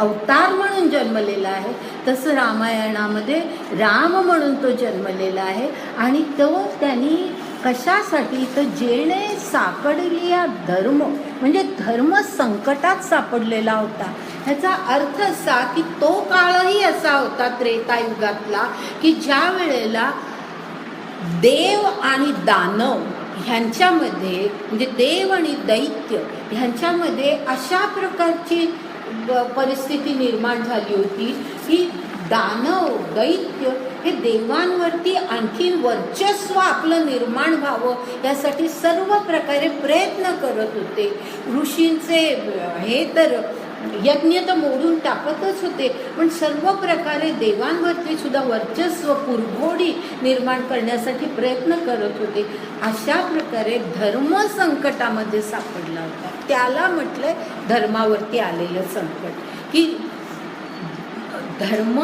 अवतार म्हणून जन्मलेला आहे, तसं रामायणामध्ये राम म्हणून तो जन्मलेला आहे. आणि तो त्यांनी कशासाठी, तर जेणे सापडलेला धर्म, म्हणजे धर्म संकटात सापडलेला होता. ह्याचा अर्थ असा की तो काळही असा होता त्रेतायुगातला की ज्या वेळेला देव आणि दानव ह्यांच्यामध्ये, म्हणजे देव आणि दैत्य ह्यांच्यामध्ये अशा प्रकारची परिस्थिती निर्माण झाली होती की दानव दैत्य हे देवांवरती आणखीन वर्चस्व आपलं निर्माण व्हावं यासाठी सर्व प्रकारे प्रयत्न करत होते. ऋषींचे हे तर यज्ञ तर मोडून टाकतच होते, पण सर्व प्रकारे देवांवरती सुद्धा वर्चस्व पुरघोडी निर्माण करण्यासाठी प्रयत्न करत होते. अशा प्रकारे धर्म संकटामध्ये सापडला होता. त्याला म्हटलंय धर्मावरती आलेलं संकट. की धर्म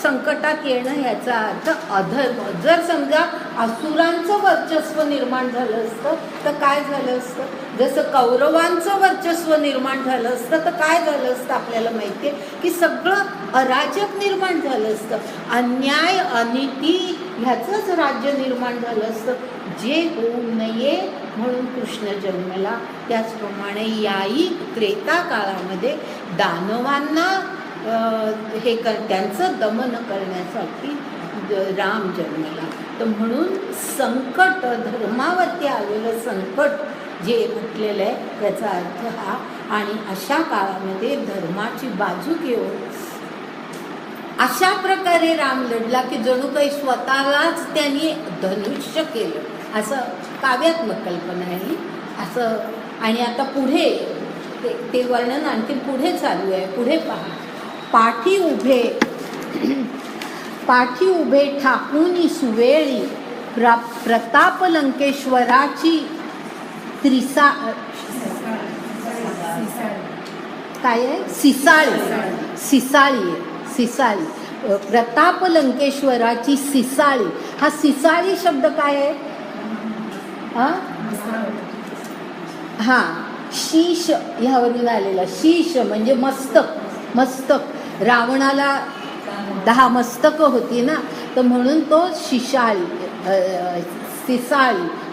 संकटात येणं याचा अर्थ अधर्म. जर समजा असुरांचं वर्चस्व निर्माण झालं असतं तर काय झालं असतं, जसं कौरवांचं वर्चस्व निर्माण झालं असतं तर काय झालं असतं आपल्याला माहिती आहे की सगळं अराजक निर्माण झालं असतं, अन्याय अनिती ह्याचंच राज्य निर्माण झालं असतं, जे होऊ नये म्हणून कृष्ण जन्मला. त्याचप्रमाणे याही त्रेता काळामध्ये दानवांना त्यांचं दमन करण्यासाठी राम जन्मला. तर म्हणून संकट, धर्मावरती आलेलं संकट जे म्हटलेलं आहे त्याचा अर्थ हा. आणि अशा काळामध्ये धर्माची बाजू घेऊन अशा प्रकारे राम लढला की जणू काही स्वतःलाच त्यांनी धनुष्य केलं, असं काव्यात्मक कल्पना आहे असं. आणि आता पुढे ते वर्णन आणखी पुढे चालू आहे. पुढे पहा. पाठी उभे ठाकूनी सुवेळी प्रताप लंकेश्वराची काय आहे, सिसाळी प्रताप लंकेश्वराची सिसाळी. हा सिसाळी शब्द काय आहे, हा शीश ह्यावरून आलेला. शीश म्हणजे मस्तक. रावणाला 10 मस्तकं होती ना, तर म्हणून तो सिसाळी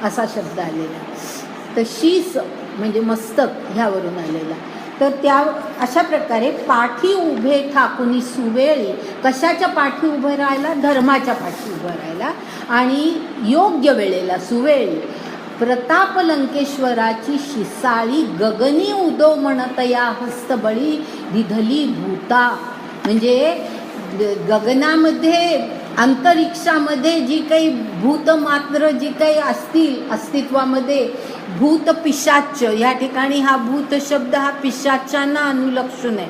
असा शब्द आलेला. तर शीस म्हणजे मस्तक ह्यावरून आलेला. तर त्या अशा प्रकारे पाठी उभे ठाकुनी सुवेळी, कशाच्या पाठी उभं राहायला, धर्माच्या पाठी उभं राहायला. आणि योग्य वेळेला सुवेळी प्रताप लंकेश्वराची शिसाळी गगनी उदो म्हणतया हस्तबळी दिधली भूता. म्हणजे गगनामध्ये, अंतरिक्षामध्ये जी काही भूतमात्र जी काही असतील अस्तित्वामध्ये, भूत पिशाच, या ठिकाणी हा भूत शब्द हा पिशाचांना अनुलक्षून आहे.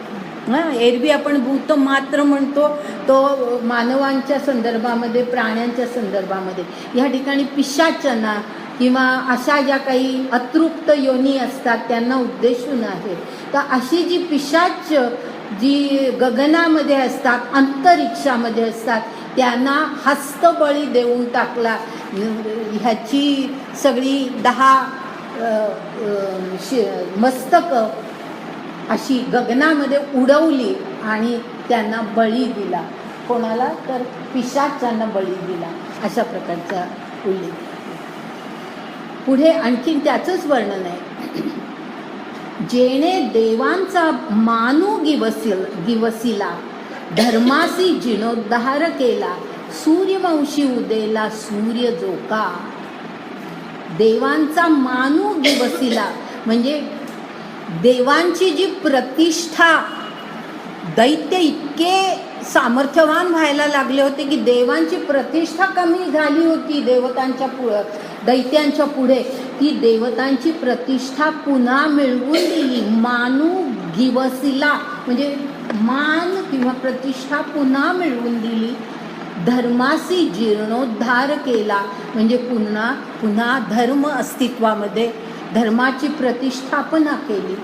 एरवी आपण भूत मात्र म्हणतो तो मानवांच्या संदर्भामध्ये, प्राण्यांच्या संदर्भामध्ये. या ठिकाणी पिशाचांना किंवा अशा ज्या काही अतृप्त योनी असतात त्यांना उद्देशून आहे. तर अशी जी पिशाच जी गगनामध्ये असतात, अंतरिक्षामध्ये असतात, त्यांना हस्तबळी देऊन टाकला. ह्याची सगळी 10 मस्तकं अशी गगनामध्ये उडवली आणि त्यांना बळी दिला. कोणाला तर पिशाचांना बळी दिला, अशा प्रकारचा उल्लेख आहे. पुढे आणखीन त्याचंच वर्णन आहे. जेणे देवांचा मानू गिवसिला, धर्मासी जीर्णोद्धार केला, सूर्यवंशी उदेला सूर्य जोका. देवांचा मानू गिवसिला म्हणजे देवांची जी प्रतिष्ठा, दैत्य इतके सामर्थ्यवान व्हायला लागले होते की देवांची प्रतिष्ठा कमी झाली होती दैत्यांच्या पुढे. ती देवतांची प्रतिष्ठा पुन्हा मिळवून दिली. मानू गिवसिला म्हणजे मान किंवा प्रतिष्ठा पुन्हा मिळवून दिली. धर्मासी जीर्णोद्धार केला म्हणजे पुन्हा धर्म अस्तित्वामध्ये, धर्माची प्रतिष्ठापना केली.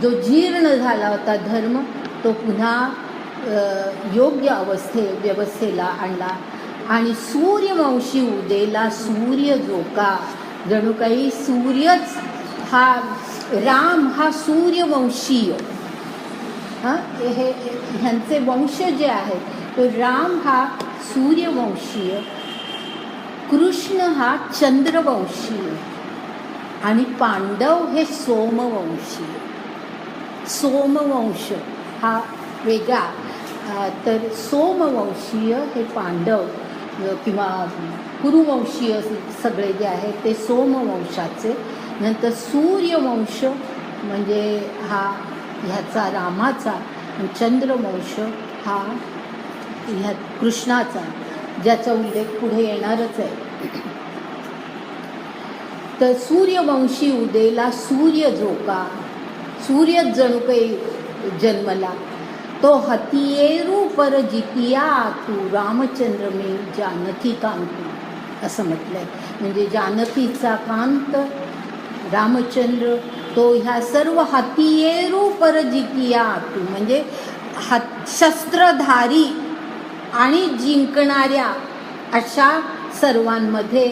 जो जीर्ण झाला होता धर्म तो पुन्हा योग्य व्यवस्थेला आणला. आणि सूर्यवंशी उदेला सूर्य जोका. जणू काही सूर्यच हा, राम हा सूर्यवंशीय, ह्यांचे वंश जे आहे तो राम हा सूर्यवंशीय, कृष्ण हा चंद्रवंशीय आणि पांडव हे सोमवंशीय. सोमवंश हा वेगळा, तर सोमवंशीय हे पांडव किंवा कुरुवंशीय सगळे जे आहेत ते सोमवंशाचे. नंतर सूर्यवंश म्हणजे हा ह्याचा रामाचा, चंद्रवंश हा ह्या कृष्णाचा, ज्याचा उल्लेख पुढे येणारच आहे. तर सूर्यवंशी उदेला सूर्य जोका. सूर्यच जणू काही जन्मला. तो हतियेरू पर जितिया तू रामचंद्र मी जानकी कांतू, असं म्हटलंय. म्हणजे जानकीचा कांत रामचंद्र तो ह्या सर्व हतियेरू पर जितिया तू म्हणजे शस्त्रधारी आणि जिंकणाऱ्या अशा सर्वांमध्ये,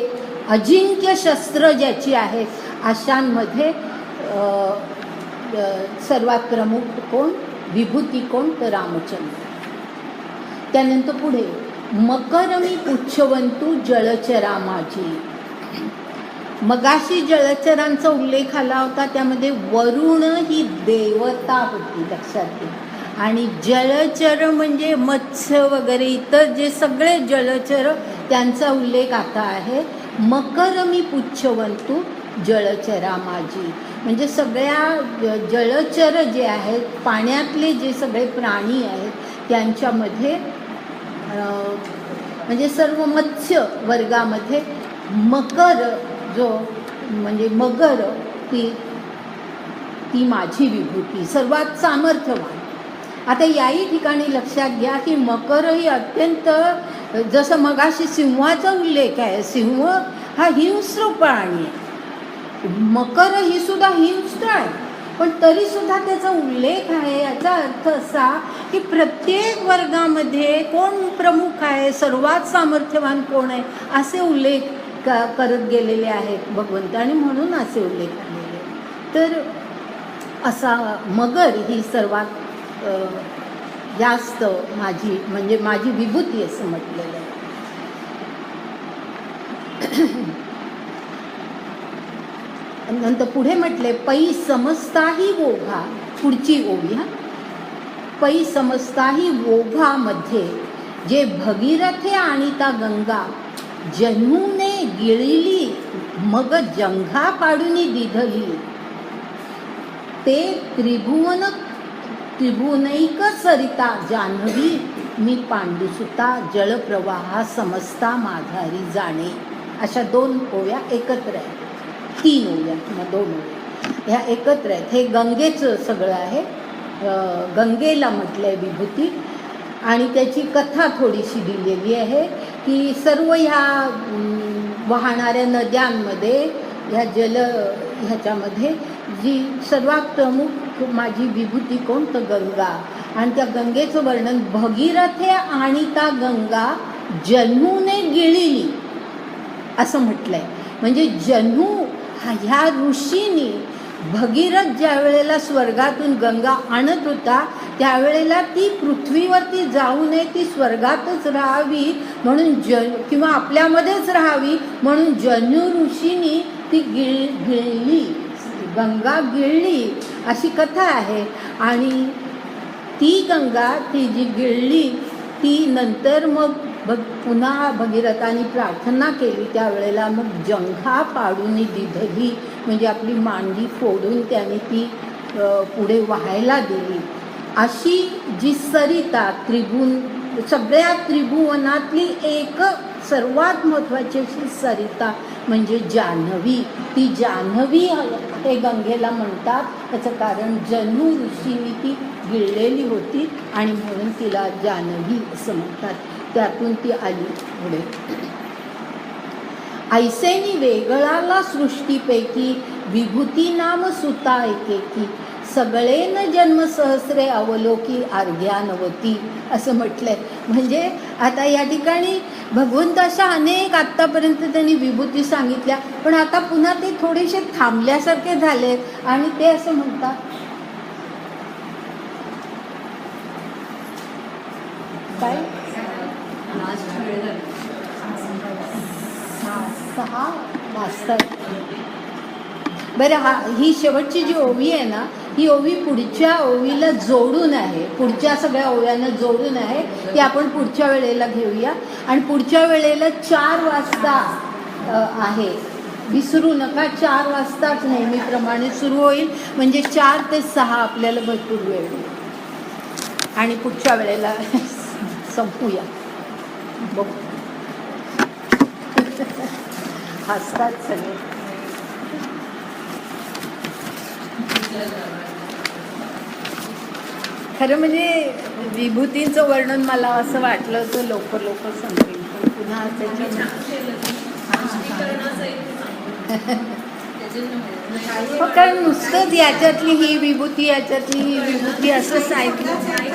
अजिंक्य शस्त्र ज्याची आहेत अशांमध्ये सर्वात प्रमुख कोण, विभूती कोण, तर रामचंद्र. त्यानंतर पुढे मकरमी पुच्छवंतू जळचरा माझी. मगाशी जळचरांचा उल्लेख आला होता, त्यामध्ये वरुण ही देवता होती, लक्षात घ्या. आणि जलचर म्हणजे मत्स्य वगैरे इतर जे सगळे जलचर त्यांचा उल्लेख आता आहे. मकरमी पुच्छवंतू जळचरा माझी म्हणजे सगळ्या जलचर जे आहेत, पाण्यातले जे सगळे प्राणी आहेत त्यांच्यामध्ये म्हणजे सर्व मत्स्य वर्गामध्ये मकर जो म्हणजे मगर ती माझी विभूती, सर्वात सामर्थ्यवान. आता याही ठिकाणी लक्षात घ्या की मकर ही अत्यंत, जसं मगाशी सिंहाचा उल्लेख आहे, सिंह हा हिंस्र प्राणी आहे, मकर ही सुद्धा हिंस्र आहे, पण तरीसुद्धा त्याचा उल्लेख आहे. याचा अर्थ असा की प्रत्येक वर्गामध्ये कोण प्रमुख आहे, सर्वात सामर्थ्यवान कोण आहे, असे उल्लेख करत गेलेले आहेत भगवंताने, म्हणून असे उल्लेख केलेले. तर असा मगर ही सर्वात जास्त माझी म्हणजे माझी विभूती असं म्हटलेलं आहे. नंतर पुढे म्हटले पै समजताही ओघा, पुढची ओवी हा, पै समजताही ओघामध्ये जे भगीरथे आणिता गंगा, जन्हूने गिळली मग जंघा पाडून दिधली, ते त्रिभुवनैक सरिता जान्हवी मी पांडुसुता, जलप्रवाहा समजता माघारी जाणे. अशा दोन ओव्या एकत्र आहेत, 3 ओव्या किंवा 2 ओव्या ह्या एकत्र आहेत. हे गंगेचं सगळं आहे, गंगेला म्हटलं आहे विभूती. आणि त्याची कथा थोडीशी दिलेली आहे की सर्व ह्या वाहणाऱ्या नद्यांमध्ये ह्या ह्याच्यामध्ये जी सर्वात प्रमुख माझी विभूती कोण, तर गंगा. आणि त्या गंगेचं वर्णन भगीरथे आणिता गंगा जन्हूने गिळली असं म्हटलंय. म्हणजे जन्हू ह्या ऋषींनी भगीरथ ज्या वेळेला स्वर्गातून गंगा आणत होता त्यावेळेला ती पृथ्वीवरती जाऊ नये, ती स्वर्गातच राहावी म्हणून किंवा आपल्यामध्येच राहावी म्हणून जनू ऋषींनी ती गिळली, गंगा गिळली अशी कथा आहे. आणि ती गंगा ती जी गिळली ती नंतर मग पुन्हा भगीरथाने प्रार्थना केली. त्यावेळेला मग जंघा पाडून दिधली, म्हणजे आपली मांडी फोडून त्याने ती पुढे वाहायला दिली. अशी जी सरिता सगळ्या त्रिभुवनातली एक सर्वात महत्त्वाची अशी सरिता म्हणजे जान्हवी. ती जान्हवी हे गंगेला म्हणतात. त्याचं कारण जनू ऋषींनी ती गिळलेली होती आणि म्हणून तिला जान्हवी असं म्हणतात. त्यातून ती आली पुढे. ऐसेनी वेगळाला सृष्टीपैकी विभूती नाम सुता एकेकी सगळेन जन्म सहस्रे अवलोकी अर्ध्यानवती असं म्हटलंय. म्हणजे आता या ठिकाणी भगवंत अशा अनेक आत्तापर्यंत त्यांनी विभूती सांगितल्या, पण आता पुन्हा ते थोडेसे थांबल्यासारखे झाले आणि ते असं म्हणतात काय 6 वाजतात. बरं, ही शेवटची जी ओवी आहे ना, ही ओवी पुढच्या ओवीला जोडून आहे, पुढच्या सगळ्या ओव्यांना जोडून आहे. ती आपण पुढच्या वेळेला घेऊया. आणि पुढच्या वेळेला 4 वाजता आहे, विसरू नका. 4 वाजताच नेहमीप्रमाणे सुरू होईल, म्हणजे 4 ते 6 आपल्याला भरपूर वेळ होईल. आणि पुढच्या वेळेला संपूया. बघ हसतात सगळे. खरं म्हणजे विभूतींचं वर्णन मला असं वाटलं होतं लवकर संपेल, पण पुन्हा कारण नुसतंच याच्यातली ही विभूती याच्यातली ही विभूती असं सांगितलं.